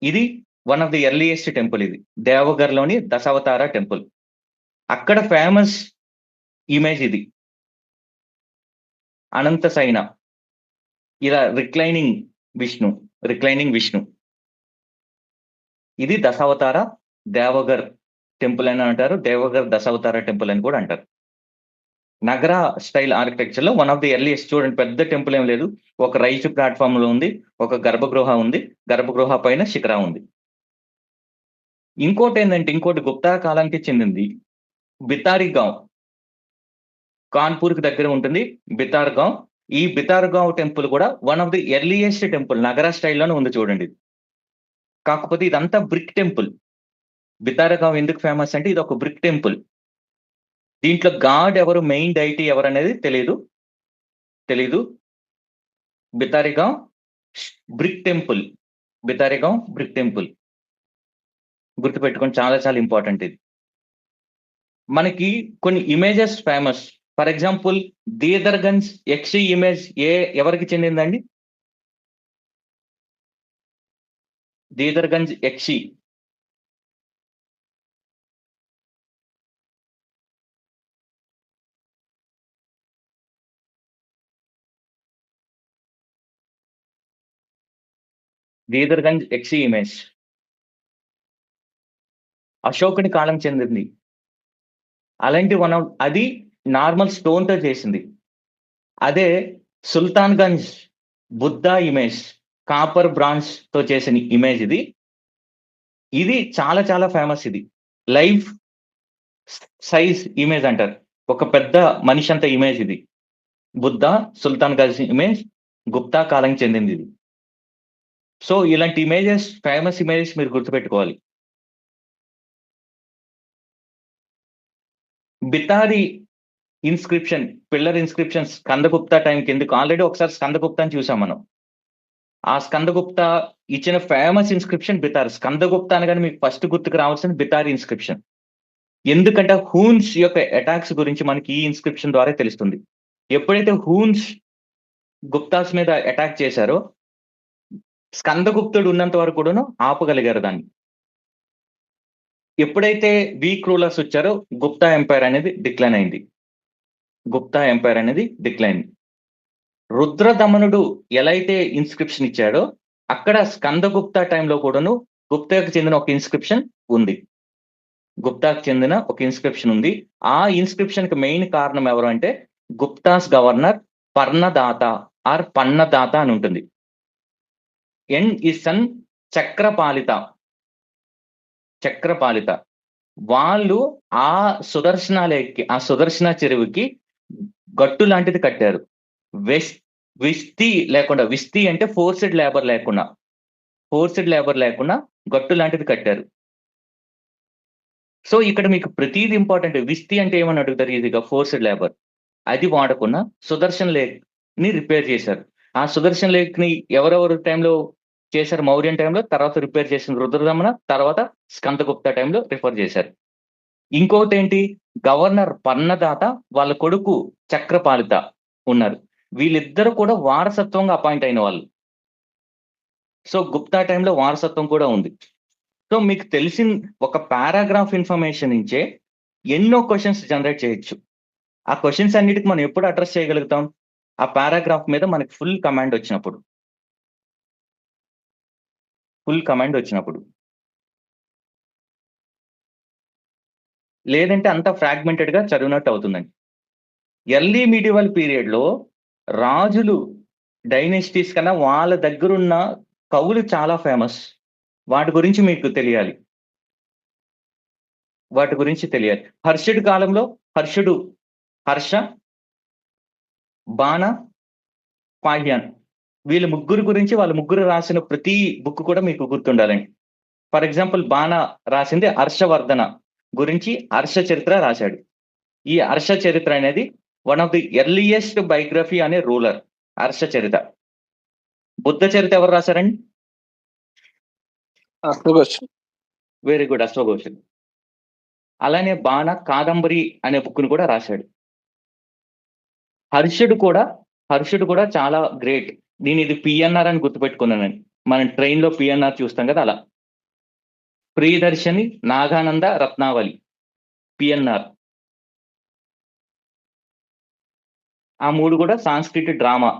ఇది one of the earliest temple. ఇది దేవగర్లోని దశావతారా టెంపుల్. అక్కడ ఫేమస్ ఇమేజ్ ఇది, అనంత సైన, ఇలా రిక్లైనింగ్ విష్ణు. ఇది దశావతార దేవగర్ టెంపుల్ అని అంటారు, దేవగర్ దశావతార టెంపుల్ అని కూడా అంటారు. నగర స్టైల్ ఆర్కిటెక్చర్ లో వన్ ఆఫ్ ది ఎర్లియస్ట్. చూడండి, పెద్ద టెంపుల్ ఏం లేదు, ఒక రైలు ప్లాట్ఫామ్ లో ఉంది, ఒక గర్భగృహ ఉంది, గర్భగృహ పైన శిఖరా ఉంది. ఇంకోటి గుప్తా కాలానికి చెందింది బితారిగావ్, కాన్పూర్ కి దగ్గర ఉంటుంది బితార్గావ్. ఈ బితార్గావ్ టెంపుల్ కూడా one of the earliest temple, నగర స్టైల్లోనే ఉంది చూడండి. కాకపోతే ఇదంతా బ్రిక్ టెంపుల్. బితారగావ్ ఎందుకు ఫేమస్ అంటే ఇది ఒక బ్రిక్ టెంపుల్. దీంట్లో గాడ్ ఎవరు, మెయిన్ డైటీ ఎవరు అనేది తెలీదు. Bhitargaon brick temple. Bhitargaon brick temple గుర్తుపెట్టుకోండి, చాలా చాలా ఇంపార్టెంట్ ఇది. మనకి కొన్ని images famous. For example Didarganj Yakshi image ఎవరికి చెందిందండి? దీదర్గంజ్ యక్షి ఇమేజ్ అశోకుని కాలం చెందింది. అలాంటి అది నార్మల్ స్టోన్ తో చేసింది. అదే Sultanganj Buddha image copper bronze తో చేసిన ఇమేజ్ ఇది చాలా చాలా ఫేమస్. ఇది లైఫ్ సైజ్ ఇమేజ్ అంటారు, ఒక పెద్ద మనిషి అంత ఇమేజ్ ఇది. బుద్ధ సుల్తాన్గంజ్ ఇమేజ్ గుప్తా కాలం చెందింది ఇది. సో ఇలాంటి ఇమేజెస్, ఫేమస్ ఇమేజెస్ మీరు గుర్తుపెట్టుకోవాలి. బితారి ఇన్స్క్రిప్షన్, పిల్లర్ ఇన్స్క్రిప్షన్ స్కందగుప్తా టైంకి ఎందుకు, ఆల్రెడీ ఒకసారి స్కందగుప్తాని చూసాం మనం. ఆ స్కందగుప్తా ఇచ్చిన ఫేమస్ ఇన్స్క్రిప్షన్ బితార్. స్కందగుప్తా అనగానే మీకు ఫస్ట్ గుర్తుకు రావాల్సింది బితారి ఇన్స్క్రిప్షన్. ఎందుకంటే హూన్స్ యొక్క అటాక్స్ గురించి మనకి ఈ ఇన్స్క్రిప్షన్ ద్వారా తెలుస్తుంది. ఎప్పుడైతే హూన్స్ గుప్తాస్ మీద అటాక్ చేశారో స్కందగుప్తుడు ఉన్నంత వరకు కూడాను ఆపగలిగారు దాన్ని. ఎప్పుడైతే వీక్ రూలర్స్ వచ్చారో గుప్తా ఎంపైర్ అనేది డిక్లైన్ అయింది. రుద్రదమనుడు ఎలా అయితే ఇన్స్క్రిప్షన్ ఇచ్చాడో అక్కడ స్కందగుప్తా టైంలో కూడాను గుప్తాకు చెందిన ఒక ఇన్స్క్రిప్షన్ ఉంది. ఆ ఇన్స్క్రిప్షన్ కి మెయిన్ కారణం ఎవరు అంటే గుప్తాస్ గవర్నర్ పర్ణదాత ఆర్ పన్నదాత అని ఉంటుంది. ఇసన్ చక్రపాలిత వాళ్ళు ఆ సుదర్శన చెరువుకి గట్టు లాంటిది కట్టారు. విస్తీ అంటే ఫోర్స్డ్ లేబర్ లేకుండా గట్టు లాంటిది కట్టారు. సో ఇక్కడ మీకు ప్రతిదీ ఇంపార్టెంట్. విస్తీ అంటే ఏమని అడుగుతారు ఈజీగా, ఫోర్స్డ్ లేబర్. అది వాడకుండా సుదర్శన్ లేక్ ని రిపేర్ చేశారు. ఆ సుదర్శన్ లేక్ ని ఎవరెవరు టైంలో చేశారు? మౌర్యన్ టైంలో, తర్వాత రిపేర్ చేసిన రుద్రదమన, తర్వాత స్కందగుప్తా టైంలో రిఫర్ చేశారు. ఇంకోటి ఏంటి, గవర్నర్ పన్నదాత వాళ్ళ కొడుకు చక్రపాలిత ఉన్నారు. వీళ్ళిద్దరు కూడా వారసత్వంగా అపాయింట్ అయిన వాళ్ళు. సో గుప్తా టైంలో వారసత్వం కూడా ఉంది. సో మీకు తెలిసిన ఒక పారాగ్రాఫ్ ఇన్ఫర్మేషన్ నుంచే ఎన్నో క్వశ్చన్స్ జనరేట్ చేయొచ్చు. ఆ క్వశ్చన్స్ అన్నిటికి మనం ఎప్పుడు అడ్రస్ చేయగలుగుతాం? ఆ పారాగ్రాఫ్ మీద మనకి ఫుల్ కమాండ్ వచ్చినప్పుడు. లేదంటే అంతా ఫ్రాగ్మెంటెడ్ గా చదివినట్టు అవుతుందండి. ఎర్లీ మీడియవల్ పీరియడ్ లో రాజులు డైనెస్టీస్ కన్నా వాళ్ళ దగ్గరున్న కవులు చాలా ఫేమస్. వాటి గురించి మీకు తెలియాలి. హర్షుడి కాలంలో హర్ష, బాణ, పాహ్యాన్, వీళ్ళ ముగ్గురు గురించి వాళ్ళ ముగ్గురు రాసిన ప్రతి బుక్ కూడా మీకు గుర్తుండాలండి. ఫర్ ఎగ్జాంపుల్ బాణ రాసింది హర్షవర్ధన గురించి హర్ష చరిత్ర రాశాడు. ఈ హర్ష చరిత్ర అనేది one of the earliest biography అనే రూలర్ హర్ష చరిత్ర. బుద్ధ చరిత్ర ఎవరు రాశారండి? వెరీ గుడ్, అశ్వఘోషుడు. అలానే బాణ కాదంబరి అనే బుక్ ను కూడా రాశాడు. హర్షుడు కూడా చాలా గ్రేట్. నేను ఇది పిఎన్ఆర్ అని గుర్తుపెట్టుకున్నానండి. మనం ట్రైన్ లో పిఎన్ఆర్ చూస్తాం కదా, అలా. ప్రియదర్శిని, నాగానంద, రత్నావళి, పిఎన్ఆర్. ఆ మూడు కూడా సాంస్క్రిట్ డ్రామా.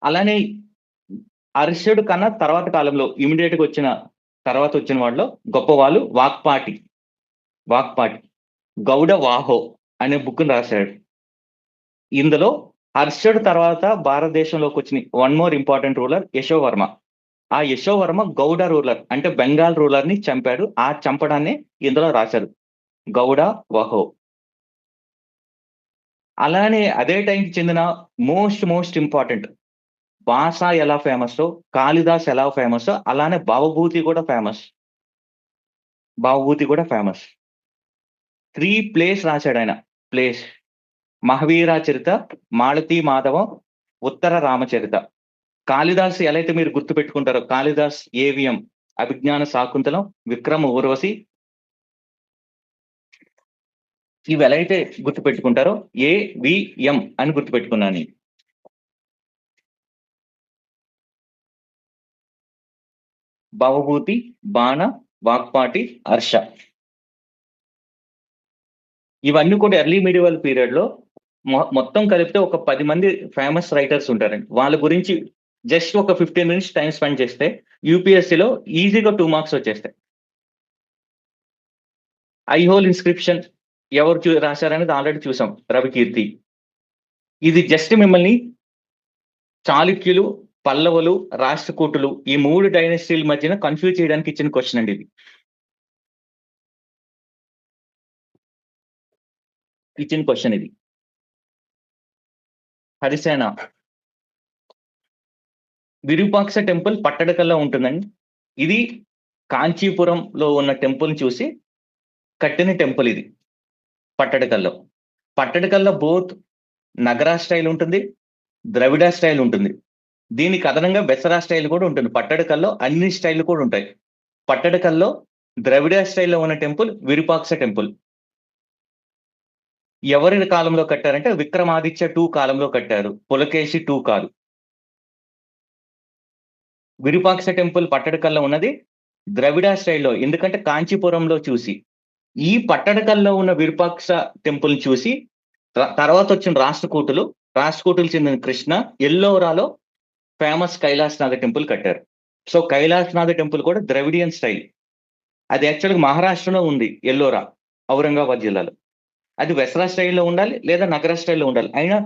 అలానే హర్షుడు కన్నా తర్వాత కాలంలో ఇమీడియట్ గా వచ్చిన వాళ్ళు గొప్ప వాళ్ళు వాక్పాటి గౌడ వాహో అనే బుక్ రాశాడు. ఇందులో హర్షుడు తర్వాత భారతదేశంలోకి వచ్చిన one more important ruler Yashovarma. ఆ యశోవర్మ గౌడ రూలర్ అంటే బెంగాల్ రూలర్ ని చంపాడు. ఆ చంపడాన్ని ఇందులో రాశారు, గౌడ వహో. అలానే అదే టైంకి చెందిన మోస్ట్ ఇంపార్టెంట్ భాష ఎలా ఫేమస్, కాళిదాస్ ఎలా ఫేమస్, అలానే భవభూతి కూడా ఫేమస్. భవభూతి కూడా ఫేమస్. 3 ప్లేస్ రాశాడు ఆయన. ప్లేస్ మహావీర చరిత, మాలతీ మాధవం, ఉత్తర రామచరిత. కాళిదాస్ ఎలా అయితే మీరు గుర్తు పెట్టుకుంటారో, కాళిదాస్ ఏవిఎం, అభిజ్ఞాన శాకుంతలం, విక్రమ ఊర్వశి, ఇవి ఎలా అయితే గుర్తు పెట్టుకుంటారో ఏవిఎం అని గుర్తు పెట్టుకున్నాను. భవభూతి, బాణ, వాక్పాటి, హర్ష, ఇవన్నీ కూడా ఎర్లీ మీడియవల్ పీరియడ్ లో మొత్తం కలిపితే ఒక 10 మంది ఫేమస్ రైటర్స్ ఉంటారండి. వాళ్ళ గురించి జస్ట్ ఒక 15 మినిట్స్ టైం స్పెండ్ చేస్తే యూపీఎస్సీలో ఈజీగా 2 మార్క్స్ వచ్చేస్తాయి. ఐహోల్ ఇన్స్క్రిప్షన్ ఎవరు రాశారనేది ఆల్రెడీ చూసాం, రవికీర్తి. ఇది జస్ట్ మిమ్మల్ని చాళుక్యులు, పల్లవులు, రాష్ట్రకూటులు ఈ 3 డైనస్టీల మధ్యన కన్ఫ్యూజ్ చేయడానికి ఇచ్చిన క్వశ్చన్ అండి ఇది. ఇచ్చిన క్వశ్చన్ ఇది. హరిసేన విరూపాక్ష టెంపుల్ పట్టడకల్లో ఉంటుందండి. ఇది కాంచీపురంలో ఉన్న టెంపుల్ చూసి కట్టిన టెంపుల్ ఇది. పట్టడకల్లో పట్టడకల్లో బోత్ నగరా స్టైల్ ఉంటుంది, ద్రవిడ స్టైల్ ఉంటుంది. దీనికి అదనంగా బెసరా స్టైల్ కూడా ఉంటుంది. పట్టడకల్లో అన్ని స్టైల్ కూడా ఉంటాయి. పట్టడకల్లో ద్రవిడ స్టైల్లో ఉన్న టెంపుల్ విరూపాక్ష టెంపుల్. ఎవరి కాలంలో కట్టారంటే విక్రమాదిత్య 2 కాలంలో కట్టారు, పులకేశి 2 కాదు. విరూపాక్ష టెంపుల్ పట్టడకల్లో ఉన్నది ద్రవిడ స్టైల్లో, ఎందుకంటే కాంచీపురంలో చూసి. ఈ పట్టడకల్లో ఉన్న విరూపాక్ష టెంపుల్ చూసి తర్వాత వచ్చిన రాష్ట్రకూటులు చెందిన కృష్ణ ఎల్లోరాలో ఫేమస్ కైలాసనాథ టెంపుల్ కట్టారు. సో కైలాసనాథ టెంపుల్ కూడా ద్రవిడియన్ స్టైల్. అది యాక్చువల్గా మహారాష్ట్రలో ఉంది, ఎల్లోరా, ఔరంగాబాద్ జిల్లాలో. అది వెసరా స్టైల్లో ఉండాలి లేదా నగర స్టైల్లో ఉండాలి. అయినా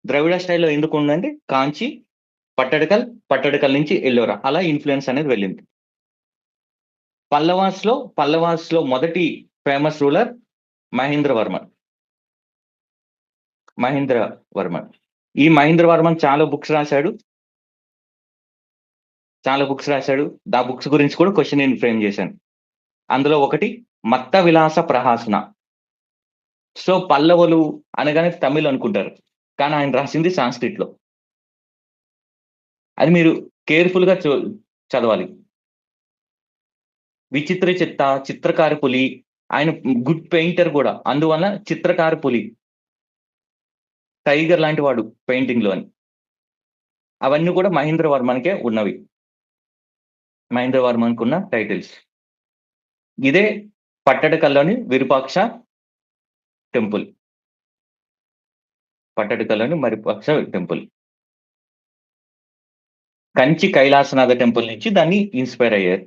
ద్రవిడ స్టైల్లో ఎందుకు ఉందండి? కాంచి, పట్టడకల్ నుంచి ఎల్లోరా, అలా ఇన్ఫ్లుయెన్స్ అనేది వెళ్ళింది. పల్లవాస్ లో మొదటి ఫేమస్ రూలర్ మహేంద్రవర్మన్. ఈ మహేంద్రవర్మన్ చాలా బుక్స్ రాశాడు. ఆ బుక్స్ గురించి కూడా క్వశ్చన్ నేను ఫ్రేమ్ చేశాను. అందులో ఒకటి మత్త విలాస ప్రహాసన. సో పల్లవులు అనగానే తమిళ్ అనుకుంటారు, కానీ ఆయన రాసింది సాంస్క్రిట్ లో. అది మీరు కేర్ఫుల్ గా చదవాలి. చిత్రకారి పులి, ఆయన గుడ్ పెయింటర్ కూడా, అందువల్ల చిత్రకారి పులి, టైగర్ లాంటి వాడు పెయింటింగ్ లో అని. అవన్నీ కూడా మహేంద్రవర్మన్కే ఉన్నవి. మహేంద్రవర్మన్కు ఉన్న టైటిల్స్. ఇదే పట్టడకల్లోని విరూపాక్ష టెంపుల్. కంచి కైలాసనాథ టెంపుల్ నుంచి దాన్ని ఇన్స్పైర్ అయ్యారు.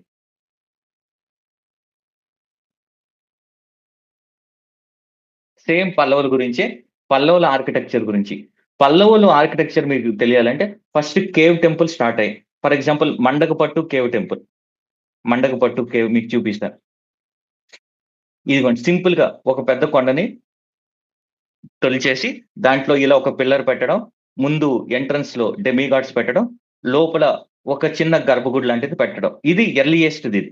సేమ్ పల్లవుల గురించే, పల్లవుల ఆర్కిటెక్చర్ గురించి. పల్లవులు ఆర్కిటెక్చర్ మీకు తెలియాలంటే ఫస్ట్ కేవ్ టెంపుల్ స్టార్ట్ అయ్యి. For example Mandagapattu cave temple. Mandagapattu cave మీకు చూపిస్తాను. ఇదిగోండి, సింపుల్ గా ఒక పెద్ద కొండని తొలిచేసి దాంట్లో ఇలా ఒక పిల్లర్ పెట్టడం, ముందు ఎంట్రన్స్ లో డెమిగాడ్స్ పెట్టడం, లోపల ఒక చిన్న గర్భగుడి లాంటిది పెట్టడం. ఇది ఎర్లియెస్ట్. ఇది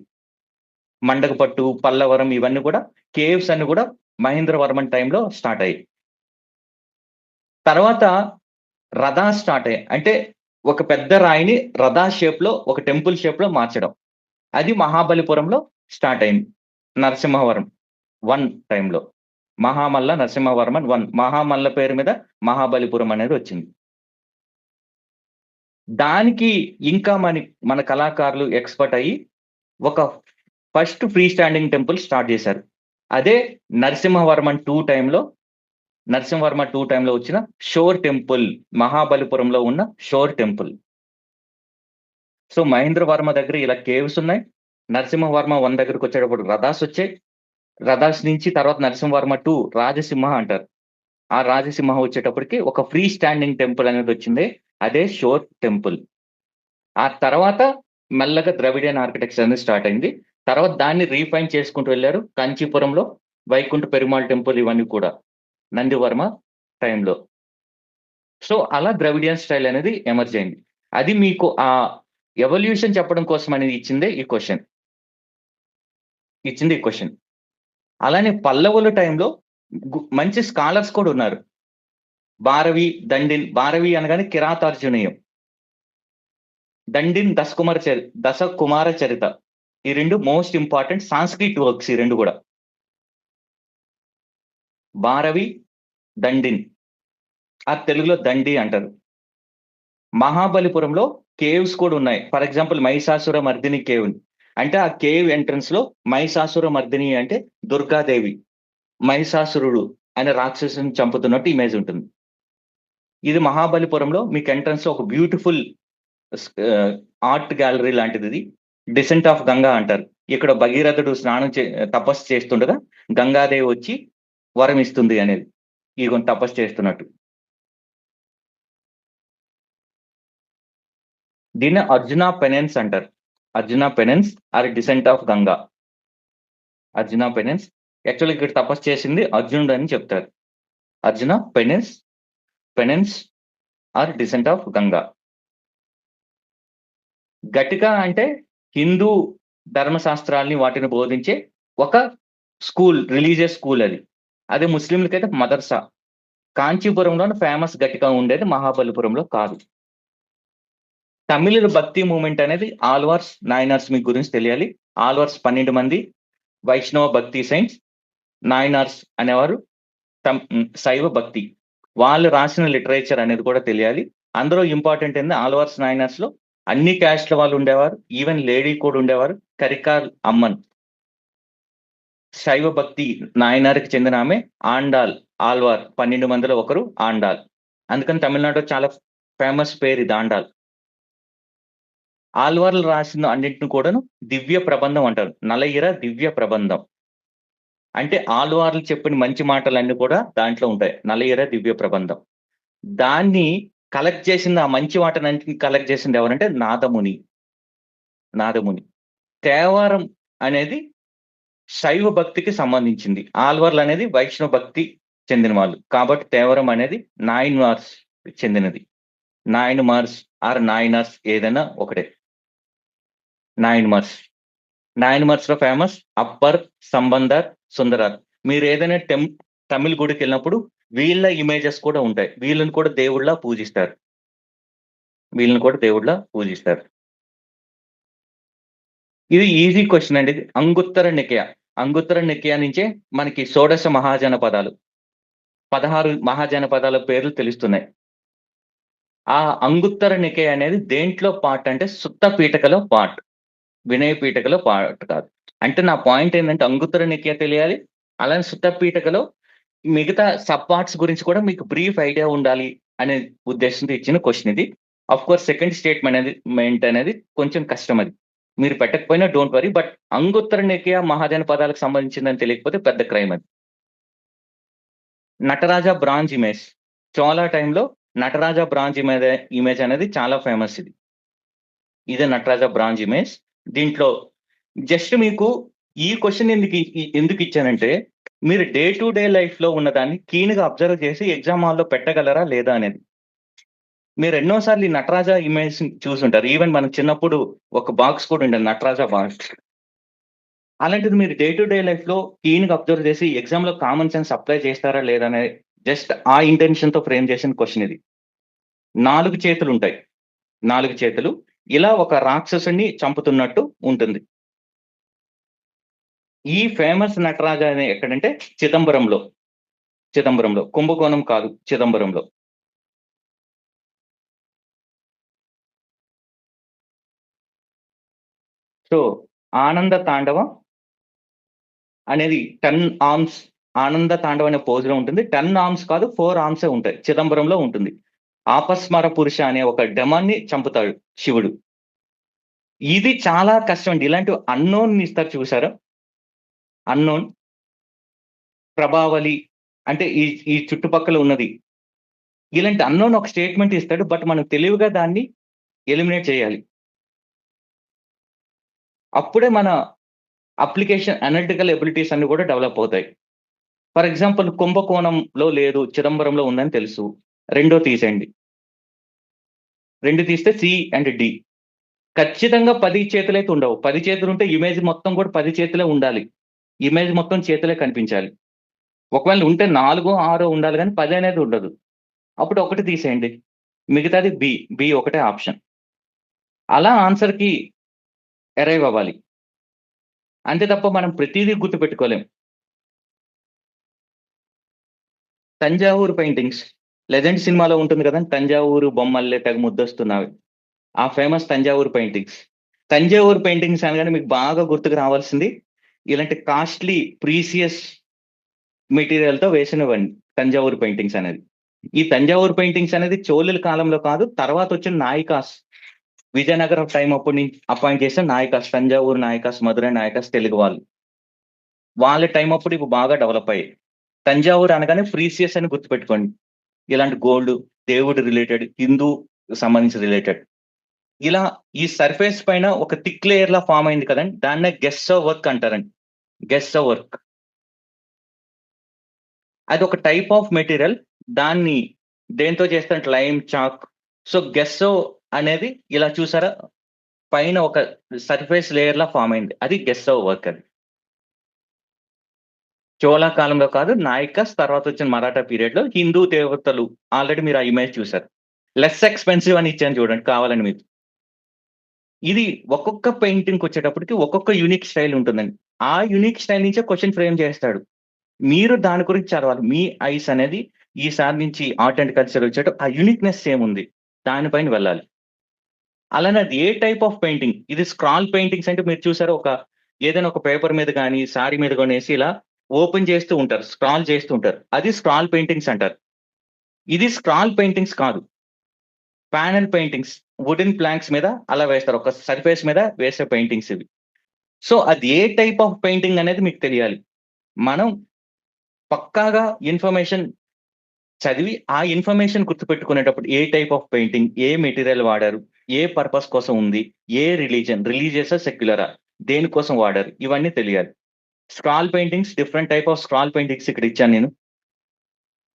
మండకపట్టు, పల్లవరం, ఇవన్నీ కూడా కేవ్స్ అన్ని కూడా మహేంద్రవర్మన్ టైంలో స్టార్ట్ అయ్యాయి. తర్వాత రథా స్టార్ట్ అయ్యాయి. అంటే ఒక పెద్ద రాయిని రథా షేప్ లో, ఒక టెంపుల్ షేప్ లో మార్చడం. అది మహాబలిపురంలో స్టార్ట్ అయింది. నరసింహవరం 1 టైంలో. మహామల్ల నరసింహవర్మన్ 1. మహామల్ల పేరు మీద మహాబలిపురం అనేది వచ్చింది. దానికి ఇంకా మన కళాకారులు ఎక్స్పర్ట్ అయ్యి ఒక first free standing temple start చేశారు. అదే నరసింహవర్మ 2 టైంలో వచ్చిన షోర్ టెంపుల్, మహాబలిపురంలో ఉన్న షోర్ టెంపుల్. సో మహేంద్రవర్మ దగ్గర ఇలా కేవ్స్ ఉన్నాయి. నరసింహవర్మ 1 దగ్గరకు వచ్చేటప్పుడు రథాస్ వచ్చాయి. రథాస్ నుంచి తర్వాత నరసింహవర్మ 2 రాజసింహ అంటారు. ఆ రాజసింహ వచ్చేటప్పటికి ఒక ఫ్రీ స్టాండింగ్ టెంపుల్ అనేది వచ్చింది. అదే షోర్ టెంపుల్. ఆ తర్వాత మెల్లగా ద్రవిడియన్ ఆర్కిటెక్చర్ అనేది స్టార్ట్ అయింది. తర్వాత దాన్ని రీఫైన్ చేసుకుంటూ వెళ్ళారు. కాంచీపురంలో వైకుంఠ పెరుమాళ్ టెంపుల్, ఇవన్నీ కూడా నందివర్మ టైంలో. సో అలా ద్రవిడియన్ స్టైల్ అనేది ఎమర్జ్ అయింది. అది మీకు ఆ ఎవల్యూషన్ చెప్పడం కోసం అనేది ఇచ్చింది ఈ క్వశ్చన్. అలానే పల్లవుల టైంలో మంచి స్కాలర్స్ కూడా ఉన్నారు. భారవి, దండిన్. భారవి అనగానే కిరాతార్జునీయం, దండిన్ దశకుమార చరిత. ఈ 2 మోస్ట్ ఇంపార్టెంట్ సాంస్క్రిట్ వర్క్స్. ఈ 2 కూడా భారవి, దండిన్, ఆ తెలుగులో దండి అంటారు. మహాబలిపురంలో కేవ్స్ కూడా ఉన్నాయి. For example Mahishasura Mardini cave, అంటే ఆ కేవ్ ఎంట్రన్స్ లో మహిషాసుర మర్దిని అంటే దుర్గాదేవి, మహిషాసురుడు అనే రాక్షసుని చంపుతున్నట్టు ఇమేజ్ ఉంటుంది. ఇది మహాబలిపురంలో మీకు ఎంట్రన్స్ లో ఒక బ్యూటిఫుల్ ఆర్ట్ గ్యాలరీ లాంటిది. ఇది డిసెంట్ ఆఫ్ గంగా అంటారు. ఇక్కడ భగీరథుడు తపస్సు చేస్తుండగా గంగాదేవి వచ్చి వరం ఇస్తుంది అనేది, ఈ తపస్సు చేస్తున్నట్టు. దీన్ని అర్జున పెనెన్స్ అంటారు. Arjuna penance or descent of Ganga. Arjuna penance actually ఇక్కడ తపస్సు చేసింది అర్జునుడు అని చెప్తారు. Arjuna penance or descent of Ganga. Ghatika అంటే హిందూ ధర్మశాస్త్రాల్ని వాటిని బోధించే ఒక స్కూల్, రిలీజియస్ స్కూల్ అది. అదే ముస్లింలకైతే మదర్సా. కాంచీపురంలో ఫేమస్ ఘటిక ఉండేది, మహాబలిపురంలో కాదు. తమిళ భక్తి మూమెంట్ అనేది ఆల్వార్స్, నాయనార్స్ మీకు గురించి తెలియాలి. ఆల్వార్స్ 12 మంది వైష్ణవ భక్తి సైన్స్, నాయనార్స్ అనేవారు శైవ భక్తి. వాళ్ళు రాసిన లిటరేచర్ అనేది కూడా తెలియాలి. అందులో ఇంపార్టెంట్ ఏంది, ఆల్వార్స్, నాయనార్స్ లో అన్ని క్యాస్ట్ల వాళ్ళు ఉండేవారు, ఈవెన్ లేడీ కూడా ఉండేవారు. కరికాల్ అమ్మన్ శైవ భక్తి నాయనార్కి చెందిన ఆమె. ఆండాల్, ఆల్వార్ 12 మందిలో ఒకరు ఆండాల్. అందుకని తమిళనాడులో చాలా ఫేమస్ పేరు ఇది, ఆండాల్. ఆల్వార్లు రాసిన అన్నింటిని కూడాను దివ్య ప్రబంధం అంటారు. నలయిర దివ్య ప్రబంధం అంటే ఆల్వార్లు చెప్పిన మంచి మాటలన్నీ కూడా దాంట్లో ఉంటాయి. నలయిర దివ్య ప్రబంధం. దాన్ని కలెక్ట్ చేసింది, ఆ మంచి వాటన్నింటిని కలెక్ట్ చేసింది ఎవరంటే నాదముని. తేవారం అనేది శైవ భక్తికి సంబంధించింది, ఆల్వార్లు అనేది వైష్ణవ భక్తి చెందిన వాళ్ళు. కాబట్టి తేవరం అనేది నాయన్మార్స్ చెందినది. నాయన్మార్స్ ఆర్ నాయనర్స్ ఏదైనా ఒకటే. నాయన్మార్స్ లో ఫేమస్ అప్పర్, సంబందర్, సుందరార్. మీరు ఏదైనా తమిళ గుడికి వెళ్ళినప్పుడు వీళ్ళ ఇమేజెస్ కూడా ఉంటాయి. వీళ్ళని కూడా దేవుళ్ళ పూజిస్తారు. ఇది ఈజీ క్వశ్చన్ అండి. అంగుత్తర నికయ నుంచే మనకి షోడశ మహాజనపదాలు, 16 మహాజనపదాల పేర్లు తెలుస్తున్నాయి. ఆ అంగుత్తర నికయ అనేది దేంట్లో పార్ట్ అంటే సుత్త పీఠకలో పార్ట్, వినయ పీఠకలో పార్ట్ కాదు. అంటే నా పాయింట్ ఏంటంటే అంగుత్తర నికయ తెలియాలి, అలానే సుత్త పీఠకలో మిగతా సబ్ పార్ట్స్ గురించి కూడా మీకు బ్రీఫ్ ఐడియా ఉండాలి అనే ఉద్దేశంతో ఇచ్చిన క్వశ్చన్ ఇది. అఫ్ కోర్స్ సెకండ్ స్టేట్మెంట్ అనేది కొంచెం కష్టం, అది మీరు పెట్టకపోయినా డోంట్ వరీ. బట్ అంగుత్తర నికయ మహాజనపదాలకు సంబంధించిందని తెలియకపోతే పెద్ద క్రైమ్ అది. నటరాజ బ్రాంజ్ ఇమేజ్, చోళా టైంలో నటరాజ బ్రాంజ్ ఇమేజ్ అనేది చాలా ఫేమస్. ఇదే నటరాజ బ్రాంజ్ ఇమేజ్. దీంట్లో జస్ట్ మీకు ఈ క్వశ్చన్ ఎందుకు ఇచ్చానంటే, మీరు డే టు డే లైఫ్ లో ఉన్నదాన్ని కీన్గా అబ్జర్వ్ చేసి ఎగ్జామ్ హాల్లో పెట్టగలరా లేదా అనేది. మీరు ఎన్నోసార్లు ఈ నటరాజ ఇమేజ్ చూసుంటారు. ఈవెన్ మనం చిన్నప్పుడు ఒక బాక్స్ కూడా ఉండేది, నటరాజ బాక్స్. అలాంటిది మీరు డే టు డే లైఫ్ లో కీన్గా అబ్జర్వ్ చేసి ఎగ్జామ్ లో కామన్ సెన్స్ అప్లై చేస్తారా లేదా అనేది జస్ట్ ఆ ఇంటెన్షన్ తో ఫ్రేమ్ చేసిన క్వశ్చన్ ఇది. 4 చేతులు ఉంటాయి. 4 చేతులు ఇలా ఒక రాక్షసుని చంపుతున్నట్టు ఉంటుంది. ఈ ఫేమస్ నటరాజ అనేది ఎక్కడంటే చిదంబరంలో, కుంభకోణం కాదు, చిదంబరంలో. సో ఆనంద తాండవం అనేది 10 ఆర్మ్స్, ఆనంద తాండవం అనే పోజ్ లో ఉంటుంది. 10 ఆర్మ్స్ కాదు, 4 ఆర్మ్సే ఉంటాయి. చిదంబరంలో ఉంటుంది. ఆపస్మర పురుష అనే ఒక డెమాన్ని చంపుతాడు శివుడు. ఇది చాలా కష్టం అండి. ఇలాంటి అన్నోన్ ఇస్తారు చూసారా, అన్నోన్ ప్రభావలి అంటే ఈ చుట్టుపక్కల ఉన్నది. ఇలాంటి అన్నోన్ ఒక స్టేట్మెంట్ ఇస్తాడు, బట్ మనం తెలివిగా దాన్ని ఎలిమినేట్ చేయాలి. అప్పుడే మన అప్లికేషన్ అనలిటికల్ ఎబిలిటీస్ అన్ని కూడా డెవలప్ అవుతాయి. ఫర్ ఎగ్జాంపుల్ కుంభకోణంలో లేదు, చిదంబరంలో ఉందని తెలుసు, 2 తీసేయండి. 2 తీస్తే సి అండ్ డి. ఖచ్చితంగా 10 చేతులైతే ఉండవు. 10 చేతులు ఉంటే ఇమేజ్ మొత్తం కూడా 10 చేతులే ఉండాలి. ఇమేజ్ మొత్తం చేతులే కనిపించాలి. ఒకవేళ ఉంటే 4 6 ఉండాలి గానీ 10 అనేది ఉండదు. అప్పుడు 1 తీసేయండి. మిగతాది బి. బి ఒకటే ఆప్షన్. అలా ఆన్సర్‌కి అరైవ్ అవ్వాలి. అంతే తప్ప మనం ప్రతీదీ గుర్తుపెట్టుకోలేం. తంజావూరు పెయింటింగ్స్. 'లెజెండ్' సినిమాలో ఉంటుంది కదండీ! తంజావూరు బొమ్మల్లే తెగ ముద్దొస్తున్నావి. ఆ famous Thanjavur paintings. Thanjavur paintings అనగానే మీకు బాగా గుర్తుకు రావాల్సింది ఇలాంటి కాస్ట్‌లీ ప్రీసియస్ మెటీరియల్‌తో వేసినవండి తంజావూరు పెయింటింగ్స్ అనేది. ఈ తంజావూరు పెయింటింగ్స్ అనేది చోళుల కాలంలో కాదు, తర్వాత వచ్చిన నాయకాస్. విజయనగరం టైం అప్పుడు అపాయింట్ చేసిన నాయకాస్, తంజావూరు నాయకాస్, మధురై నాయకాస్ తెలుగు వాళ్ళు. వాళ్ళ టైం అప్పుడు ఇవి బాగా డెవలప్ అయ్యాయి. తంజావూరు అనగానే ప్రీసియస్ అని గుర్తుపెట్టుకోండి. ఇలాంటి గోల్డ్, దేవుడు రిలేటెడ్, హిందూ సంబంధించి రిలేటెడ్. ఇలా ఈ సర్ఫేస్ పైన ఒక థిక్ లేయర్ లా ఫార్మ్ అయింది కదండీ! దాన్నే గెస్సో వర్క్ అంటారండి. Gesso work. అదొక టైప్ ఆఫ్ మెటీరియల్. దాన్ని దేనితో చేస్తారంటే లైమ్, చాక్. సో, గెస్సో అనేది ఇలా చూసారా? పైన ఒక సర్ఫేస్ లేయర్ లా ఫార్మ్ అయింది. అది గెస్సో వర్క్ అది. చోళా కాలంలో కాదు, నాయకస్ తర్వాత వచ్చిన మరాఠా పీరియడ్‌లో హిందూ దేవతలు ఆల్రెడీ మీరు ఆ ఇమేజ్ చూసారు. లెస్ ఎక్స్‌పెన్సివ్ అని ఇచ్చాను చూడండి కావాలని మీకు. ఇది ఒక్కొక్క పెయింటింగ్‌కొచ్చేటప్పటికి ఒక్కొక్క యూనిక్ స్టైల్ ఉంటుందండి. ఆ యూనిక్ స్టైల్ నుంచే క్వెషన్ ఫ్రేమ్ చేస్తాడు. మీరు దాని గురించి చదవాలి. మీ ఐస్ అనేది ఈసారి నుంచి ఆర్ట్ అండ్ కల్చర్ వచ్చేటప్పుడు ఆ యూనిక్‌నెస్ ఏముంది? దానిపైన వెళ్ళాలి. అలానే అది ఏ టైప్ ఆఫ్ పెయింటింగ్? ఇది స్క్రాల్ పెయింటింగ్స్ అంటే మీరు చూసారా? ఏదైనా ఒక పేపర్ మీద గాని, సారీ మీద కొనేసి ఇలా ఓపెన్ చేస్తూ ఉంటారు. స్క్రాల్ చేస్తూ ఉంటారు. అది స్క్రాల్ పెయింటింగ్స్ అంటారు. ఇది స్క్రాల్ పెయింటింగ్స్ కాదు. Panel paintings. వుడెన్ ప్లాంక్స్ మీద అలా వేస్తారు. ఒక సర్ఫేస్ మీద వేసే పెయింటింగ్స్ ఇవి. సో, అది ఏ టైప్ ఆఫ్ పెయింటింగ్ అనేది మీకు తెలియాలి. మనం పక్కాగా ఇన్ఫర్మేషన్ చదివి, ఆ ఇన్ఫర్మేషన్ గుర్తుపెట్టుకునేటప్పుడు ఏ టైప్ ఆఫ్ పెయింటింగ్, ఏ మెటీరియల్ వాడారు, ఏ పర్పస్ కోసం ఉంది, ఏ రిలీజియసా? సెక్యులరా? దేనికోసం వాడారు? ఇవన్నీ తెలియాలి. Scroll paintings different type of scroll paintings ఇక్కడ ఇచ్చాను నేను.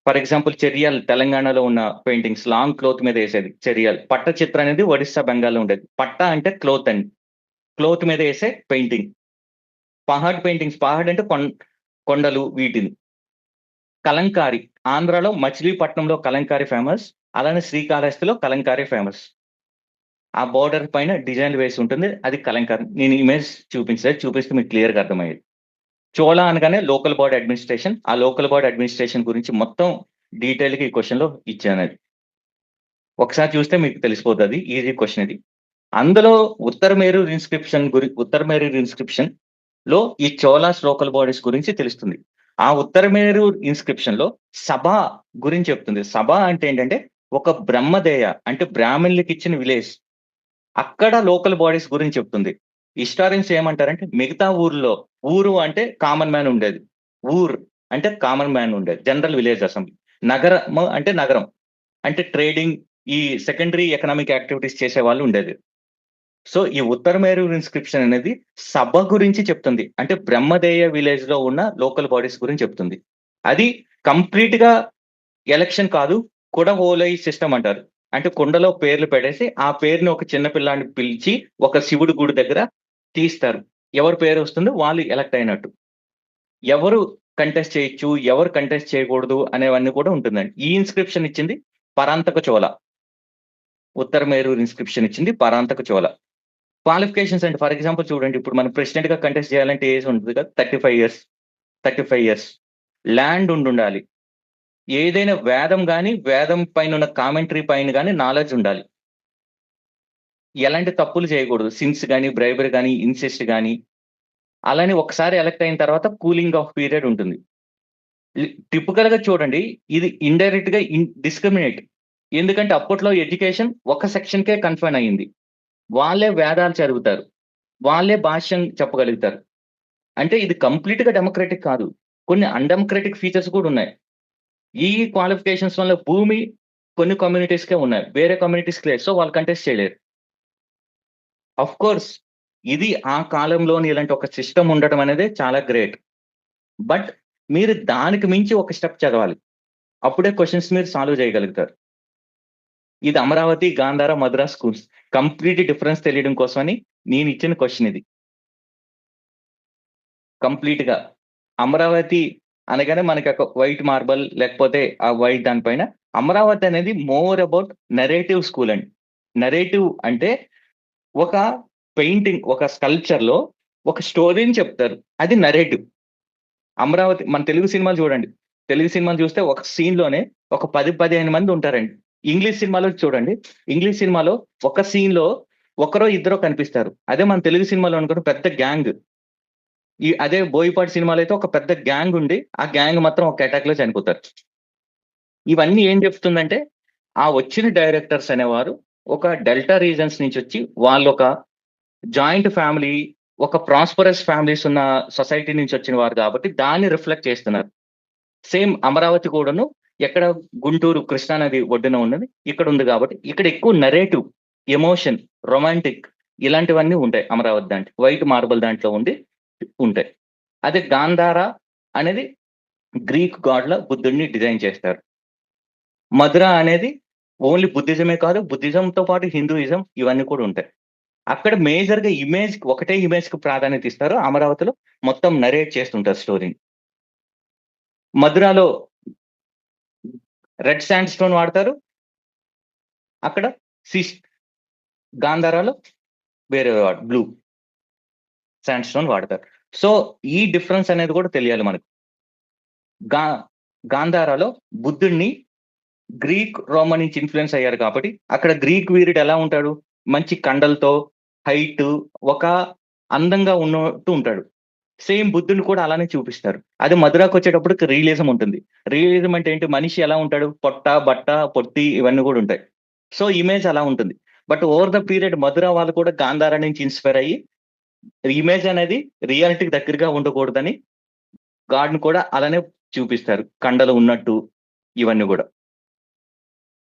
ఫర్ ఎగ్జాంపుల్ చెరియాల్ తెలంగాణలో ఉన్న పెయింటింగ్స్ లాంగ్ క్లోత్ మీద ఏసేది చెరియాల్. పట్ట చిత్ర అనేది ఒడిస్సా, బెంగాల్‌లో ఉండేది. పట్ట అంటే క్లోత్ అండి. క్లోత్ మీద ఏసే పెయింటింగ్. పహాడ్ పెయింటింగ్స్. పహాడ్ అంటే కొండలు వీటిని. కలంకారీ. ఆంధ్రాలో మచిలీపట్నంలో కలంకారీ ఫేమస్. అలానే శ్రీకాళహస్తిలో కలంకారీ ఫేమస్. ఆ బోర్డర్ పైన డిజైన్‌లు వేసి ఉంటుంది. అది కలంకారీ. నేను ఇమేజ్ చూపిస్తే మీకు క్లియర్‌గా అర్థమయ్యేది. చోళా అనగానే లోకల్ బాడీ అడ్మినిస్ట్రేషన్. ఆ లోకల్ బాడీ అడ్మినిస్ట్రేషన్ గురించి మొత్తం డీటెయిల్‌గా ఈ క్వెషన్‌లో ఇచ్చానది. ఒకసారి చూస్తే మీకు తెలిసిపోతది. ఈజీ క్వెషన్ ఇది. అందులో ఉత్తర మేరూర్ ఇన్స్క్రిప్షన్‌లో ఈ చోళాస్ లోకల్ బాడీస్ గురించి తెలుస్తుంది. ఆ ఉత్తర మేరూర్ ఇన్స్క్రిప్షన్‌లో సభ గురించి చెప్తుంది. సభ అంటే ఏంటంటే ఒక బ్రహ్మదేయ అంటే బ్రాహ్మణులకిచ్చిన విలేజ్. అక్కడ లోకల్ బాడీస్ గురించి చెప్తుంది. హిస్టారియన్స్ ఏమంటారంటే మిగతా ఊరు అంటే కామన్ మ్యాన్ ఉండేది. ఊర్ అంటే కామన్ మ్యాన్ ఉండేది. General village assembly. నగరము అంటే నగరం. అంటే ట్రేడింగ్ ఈ సెకండరీ ఎకనామిక్ యాక్టివిటీస్ చేసేవాళ్ళు ఉండేది. సో, ఈ ఉత్తర మేరూర్ ఇన్స్క్రిప్షన్ అనేది సభ గురించి చెప్తుంది. అంటే బ్రహ్మదేయ విలేజ్‌లో ఉన్న లోకల్ బాడీస్ గురించి చెప్తుంది. అది కంప్లీట్‌గా ఎలక్షన్ కాదు. కుడవోలై సిస్టమ్ అంటారు. అంటే కుండలో పేర్లు పెట్టేసి, ఆ పేరుని ఒక చిన్న పిల్లాడిని పిలిచి, ఒక శివుడి గుడి దగ్గర తీస్తారు. ఎవరి పేరొస్తుందో వాళ్ళు ఎలక్ట్ అయినట్టు. ఎవరు కంటెస్ట్ చేయొచ్చు, ఎవరు కంటెస్ట్ చేయకూడదు అనేవన్నీ కూడా ఉంటుందండి. ఈ ఇన్స్క్రిప్షన్ ఇచ్చింది పరాంతక చోళ. ఉత్తర మేరూర్ ఇన్స్క్రిప్షన్ ఇచ్చింది పరాంతక చోళ. క్వాలిఫికేషన్స్ అండి. ఫర్ ఎగ్జాంపుల్ చూడండి. ఇప్పుడు మనం ప్రెసిడెంట్‌గా కంటెస్ట్ చేయాలంటే ఏజ్ ఉంటుంది కదా! 35 ఇయర్స్. 35 ఇయర్స్. ల్యాండ్ ఉండుండాలి. ఏదైనా వేదం పైనున్న కామెంటరీ పైన గాని నాలెడ్జ్ ఉండాలి. ఎలాంటి తప్పులు చేయకూడదు. సిన్స్ గాని, బ్రైబరీ గాని, ఇన్సెస్ట్ గాని. అలానే ఒకసారి ఎలక్ట్ అయిన తర్వాత కూలింగ్ ఆఫ్ పీరియడ్ ఉంటుంది. టిపికల్‌గా చూడండి. ఇది ఇండైరెక్ట్‌గా డిస్క్రిమినేట్. ఎందుకంటే అప్పట్లో ఎడ్యుకేషన్ ఒక సెక్షన్‌కే కన్‌ఫైన్ అయింది. వాళ్ళే వేదాలు చదువుతారు. వాళ్ళే భాష్యం చెప్పగలుగుతారు. అంటే ఇది కంప్లీట్‌గా డెమోక్రటిక్ కాదు. కొన్ని అన్‌డెమోక్రటిక్ ఫీచర్స్ కూడా ఉన్నాయి. ఈ క్వాలిఫికేషన్స్ వల్ల భూమి కొన్ని కమ్యూనిటీస్‌కే ఉన్నాయి. వేరే కమ్యూనిటీస్‌కి లేదు. సో, వాళ్ళు కంటెస్ట్ చేయలేరు. ఆఫ్‌కోర్స్ ఇది ఆ కాలంలోని ఇలాంటి ఒక సిస్టమ్ ఉండటం అనేది చాలా గ్రేట్. బట్ మీరు దానికి మించి ఒక స్టెప్ చదవాలి. అప్పుడే క్వెషన్స్ మీరు సాల్వ్ చేయగలుగుతారు. ఇది అమరావతి, గాంధార, మధుర స్కూల్స్. కంప్లీట్ డిఫరెన్స్ తెలియడం కోసమని నేను ఇచ్చిన క్వశ్చన్ ఇది. కంప్లీట్ గా అమరావతి అనగానే మనకి ఒక వైట్ మార్బల్ లేకపోతే ఆ వైట్ దానిపైన. అమరావతి అనేది మోర్ అబౌట్ నరేటివ్ స్కూల్ అండి. నరేటివ్ అంటే ఒక పెయింటింగ్, ఒక స్కల్ప్చర్ లో ఒక స్టోరీని చెప్తారు, అది నరేటివ్. అమరావతి మన తెలుగు సినిమాలు చూడండి, తెలుగు సినిమాలు చూస్తే ఒక సీన్ లోనే ఒక 10-15 మంది ఉంటారండి. ఇంగ్లీష్ సినిమాలో చూడండి, ఇంగ్లీష్ సినిమాలో ఒక సీన్ లో ఒకరో ఇద్దరో కనిపిస్తారు. అదే మన తెలుగు సినిమాలో అనుకుంటే పెద్ద గ్యాంగ్. అదే బోయపాటి సినిమాలో అయితే ఒక పెద్ద గ్యాంగ్ ఉండి ఆ గ్యాంగ్ మాత్రం ఒక అటాక్ లో చనిపోతారు. ఇవన్నీ ఏం చెప్తుందంటే ఆ వచ్చిన డైరెక్టర్స్ అనేవారు ఒక డెల్టా రీజన్స్ నుంచి వచ్చి వాళ్ళు ఒక జాయింట్ ఫ్యామిలీ, ఒక ప్రాస్పరస్ ఫ్యామిలీస్ ఉన్న సొసైటీ నుంచి వచ్చిన వారు కాబట్టి దాన్ని రిఫ్లెక్ట్ చేస్తున్నారు. సేమ్ అమరావతి కూడాను ఎక్కడ గుంటూరు కృష్ణానది ఒడ్డున ఉన్నది, ఇక్కడ ఉంది కాబట్టి ఇక్కడ ఎక్కువ నరేటివ్, ఎమోషన్, రొమాంటిక్ ఇలాంటివన్నీ ఉంటాయి అమరావతి దాంట్లో. వైట్ మార్బల్ దాంట్లో ఉంటాయి. అదే గాంధార అనేది గ్రీక్ గాడ్ల బుద్ధుడిని డిజైన్ చేస్తారు. మధుర అనేది ఓన్లీ బుద్ధిజమే కాదు, బుద్ధిజంతో పాటు హిందూయిజం ఇవన్నీ కూడా ఉంటాయి. అక్కడ మేజర్ గా ఇమేజ్, ఒకటే ఇమేజ్ కి ప్రాధాన్యత ఇస్తారు. అమరావతిలో మొత్తం నరేట్ చేస్తుంటారు స్టోరీని. మధురలో రెడ్ శాండ్ స్టోన్ వాడతారు, అక్కడ గాంధారాలో వేరే బ్లూ శాండ్ స్టోన్ వాడతారు. సో ఈ డిఫరెన్స్ అనేది కూడా తెలియాలి మనకు. గాంధారాలో బుద్ధుడిని గ్రీక్, రోమన్ నుంచి ఇన్ఫ్లుయెన్స్ అయ్యారు కాబట్టి అక్కడ గ్రీక్ వీరుడు ఎలా ఉంటాడు, మంచి కండలతో, హైట్, ఒక అందంగా ఉన్నట్టు ఉంటాడు. సేమ్ బుద్ధుని కూడా అలానే చూపిస్తారు. అదే మధురకు వచ్చేటప్పుడు రియలిజం ఉంటుంది. రియలిజం అంటే ఏంటి, మనిషి ఎలా ఉంటాడు, పొట్ట, బట్ట, పొట్టి ఇవన్నీ కూడా ఉంటాయి. సో ఇమేజ్ అలా ఉంటుంది. బట్ ఓవర్ ద పీరియడ్ మధుర వాళ్ళు కూడా గాంధార నుంచి ఇన్స్పైర్ అయ్యి ఇమేజ్ అనేది రియాలిటీకి దగ్గరగా ఉండకూడదని గాడ్ని కూడా అలానే చూపిస్తారు, కండలు ఉన్నట్టు ఇవన్నీ కూడా.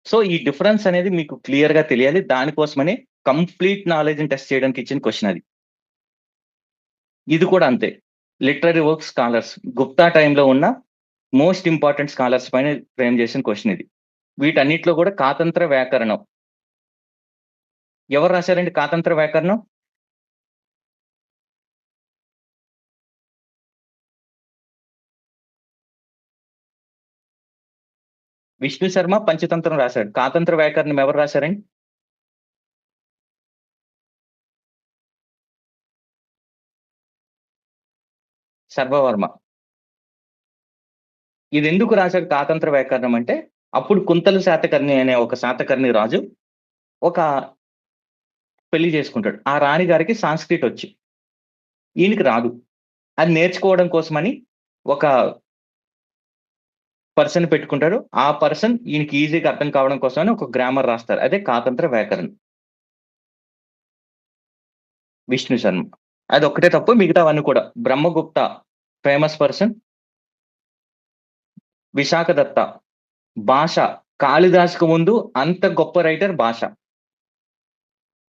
సో ఈ డిఫరెన్స్ అనేది మీకు క్లియర్ గా తెలియాలి. దానికోసమనే కంప్లీట్ నాలెడ్జ్ టెస్ట్ చేయడానికి ఇచ్చిన క్వశ్చన్ అది. ఇది కూడా అంతే. లిటరరీ వర్క్ స్కాలర్స్, గుప్తా టైంలో ఉన్న మోస్ట్ ఇంపార్టెంట్ స్కాలర్స్ పైన ఫ్రేమ్ చేసిన క్వశ్చన్ ఇది. వీటన్నిటిలో కూడా కాతంత్ర వ్యాకరణం ఎవరు రాశారండి? కాతంత్ర వ్యాకరణం విష్ణు శర్మ పంచతంత్రం రాశాడు. కాతంత్ర వ్యాకరణం ఎవరు రాశారండి? సర్వవర్మ. ఇది ఎందుకు రాశాడు కాతంత్ర వ్యాకరణం అంటే, అప్పుడు కుంతలు శాతకర్ణి అనే ఒక శాతకర్ణి రాజు ఒక పెళ్లి చేసుకుంటాడు. ఆ రాణి గారికి సాంస్క్రిట్ వచ్చి, ఈయనకి రాదు. అది నేర్చుకోవడం కోసమని ఒక పర్సన్ పెట్టుకుంటాడు. ఆ పర్సన్ ఈయనకి ఈజీగా అర్థం కావడం కోసమని ఒక గ్రామర్ రాస్తారు. అదే కాతంత్ర వ్యాకరణం. విష్ణు శర్మ. అది ఒక్కటే తప్పు, మిగతావన్నీ కూడా. Brahmagupta famous person. విశాఖదత్త భాష, కాళిదాసుకు ముందు అంత గొప్ప రైటర్ భాష.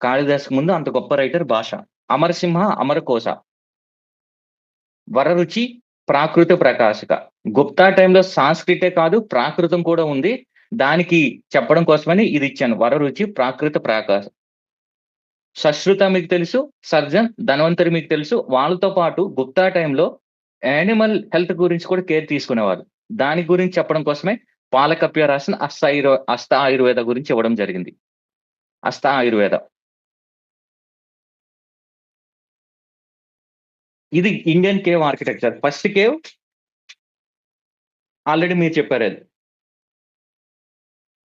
కాళిదాసుకు ముందు అంత గొప్ప రైటర్ భాష. అమరసింహ అమరకోశ. వరరుచి ప్రాకృత ప్రకాశక. గుప్తా టైంలో సాంస్క్రిటే కాదు ప్రాకృతం కూడా ఉంది. దానికి చెప్పడం కోసమని ఇది ఇచ్చాను, వరరుచి ప్రాకృత ప్రకాశ. సశ్రుత మీకు తెలుసు, సర్జన్, ధన్వంతరి మీకు తెలుసు. వాళ్ళతో పాటు గుప్తా టైంలో యానిమల్ హెల్త్ గురించి కూడా కేర్ తీసుకునేవారు. దాని గురించి చెప్పడం కోసమే పాలకప్య రాసిన అస్త ఆయుర్వేద గురించి ఇవ్వడం జరిగింది. అస్త ఆయుర్వేద. ఇది Indian cave architecture. First cave already మీరు చెప్పారు. అది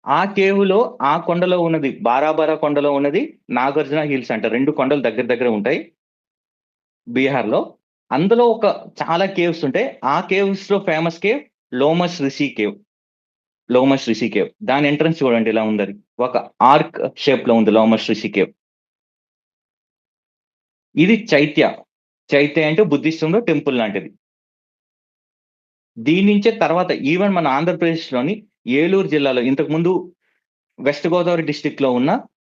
ఆ కేవ్ లో, ఆ కొండలో ఉన్నది బారాబారా కొండలో ఉన్నది నాగార్జున హిల్స్ అంట. 2 కొండలు దగ్గర దగ్గర ఉంటాయి బీహార్ లో. అందులో ఒక చాలా కేవ్స్ ఉంటాయి. ఆ కేవ్స్ లో famous cave Lomas Rishi cave. Lomas Rishi cave, దాని ఎంట్రన్స్ చూడండి ఇలా ఉందని, ఒక ఆర్క్ షేప్ లో ఉంది లోమస్ రిషి కేవ్. ఇది చైత్య. చైత్య అంటే బుద్ధిస్టులో టెంపుల్ లాంటిది. దీని నుంచే తర్వాత ఈవెన్ మన ఆంధ్రప్రదేశ్ లోని ఏలూరు జిల్లాలో ఇంతకు ముందు వెస్ట్ గోదావరి డిస్టిక్ లో ఉన్న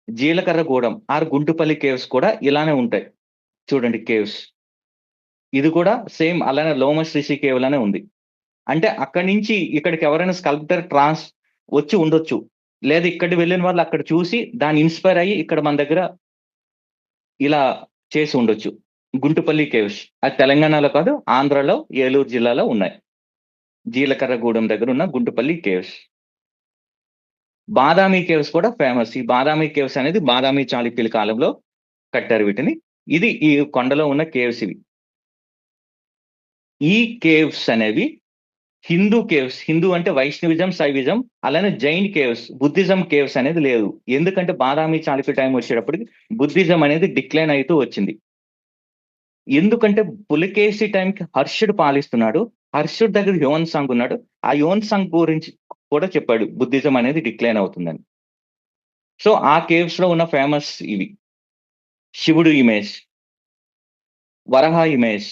జీలకర్రగూడెం ఆర్ గుంటుపల్లి కేవ్స్ కూడా ఇలానే ఉంటాయి చూడండి కేవ్స్. ఇది కూడా సేమ్ అలానే లోమస్ రిషి కేవ్ లానే ఉంది. అంటే అక్కడి నుంచి ఇక్కడికి ఎవరైనా స్కల్ప్టర్ వచ్చి ఉండొచ్చు. లేదా ఇక్కడ వెళ్ళిన వాళ్ళు అక్కడ చూసి దాన్ని ఇన్స్పైర్ అయ్యి ఇక్కడ మన దగ్గర ఇలా చేసి ఉండొచ్చు. గుంటుపల్లి కేవ్స్ అది తెలంగాణలో కాదు, ఆంధ్రలో ఏలూరు జిల్లాలో ఉన్నాయి. జీలకర్రగూడెం దగ్గర ఉన్న గుంటుపల్లి కేవ్స్. బాదామి కేవ్స్ కూడా ఫేమస్. ఈ బాదామి కేవ్స్ అనేది బాదామి చాళుక్యుల కాలంలో కట్టారు వీటిని. ఇది ఈ కొండలో ఉన్న కేవ్స్ ఇవి. ఈ కేవ్స్ అనేవి హిందూ కేవ్స్. హిందూ అంటే వైష్ణవిజం, శైవిజం, అలానే జైన్ కేవ్స్, బుద్ధిజం కేవ్స్ అనేది లేదు. ఎందుకంటే బాదామి చాళుక్య టైం వచ్చేటప్పటికి బుద్ధిజం అనేది డిక్లైన్ అవుతూ వచ్చింది. ఎందుకంటే పులికేసి టైంకి హర్షుడు పాలిస్తున్నాడు. హర్షుడి దగ్గర యువన్ సాంగ్ ఉన్నాడు. ఆ యువన్ సాంగ్ గురించి కూడా చెప్పాడు బుద్ధిజం అనేది డిక్లైన్ అవుతుందని. సో ఆ కేవ్స్ లో ఉన్న ఫేమస్ ఇవి: శివుడు image, Varaha image,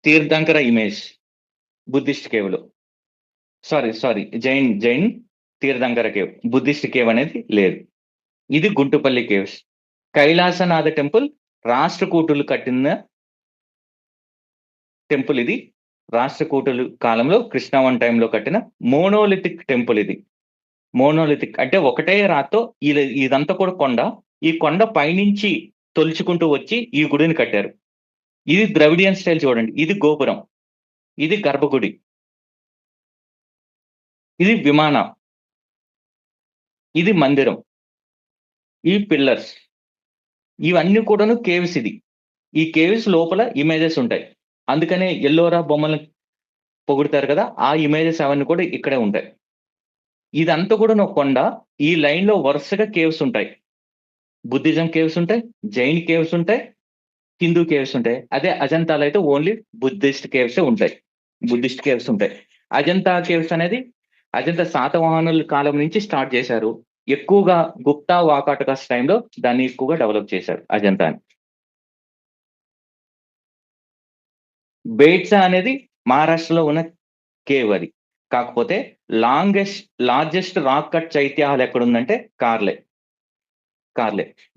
Tirthankara image Buddhist cave లో. Sorry Jain Tirthankara cave, Buddhist cave అనేది లేదు. ఇది గుంటుపల్లి కేవ్స్. కైలాసనాథ టెంపుల్ రాష్ట్రకూటులు కట్టిన టెంపుల్ ఇది. రాష్ట్రకూటులు కాలంలో కృష్ణవన్ టైంలో కట్టిన మోనోలిథిక్ టెంపుల్ ఇది. మోనోలిథిక్ అంటే ఒకటే రాతో ఇదంతా కూడా కొండ. ఈ కొండ పైనుంచి తొలుచుకుంటూ వచ్చి ఈ గుడిని కట్టారు. ఇది ద్రవిడియన్ స్టైల్ చూడండి. ఇది గోపురం, ఇది గర్భగుడి, ఇది విమానం, ఇది మందిరం, ఈ పిల్లర్స్, ఇవన్నీ కూడాను కేవ్స్. ఇది ఈ కేవ్స్ లోపల ఇమేజెస్ ఉంటాయి. అందుకనే ఎల్లోరా బొమ్మలు పొగుడతారు కదా, ఆ ఇమేజెస్ అవన్నీ కూడా ఇక్కడే ఉంటాయి. ఇదంతా కూడా ఒక కొండ. ఈ లైన్ లో వరుసగా కేవ్స్ ఉంటాయి. బుద్ధిజం కేవ్స్ ఉంటాయి, జైన్ కేవ్స్ ఉంటాయి, హిందూ కేవ్స్ ఉంటాయి. అదే అజంతాలో అయితే ఓన్లీ బుద్ధిస్ట్ కేవ్స్ ఉంటాయి. బుద్ధిస్ట్ కేవ్స్ ఉంటాయి. అజంతా కేవ్స్ అనేది అజంతా శాతవాహనుల కాలం నుంచి స్టార్ట్ చేశారు. ఎక్కువగా గుప్తా వాకాటకాస్ టైంలో దాన్ని ఎక్కువగా డెవలప్ చేశారు అజంతాని. బేట్సా అనేది మహారాష్ట్రలో ఉన్న కేవ్ అది. కాకపోతే లార్జెస్ట్ రాక్ కట్ చైత్యాలు ఎక్కడ ఉందంటే కార్లే.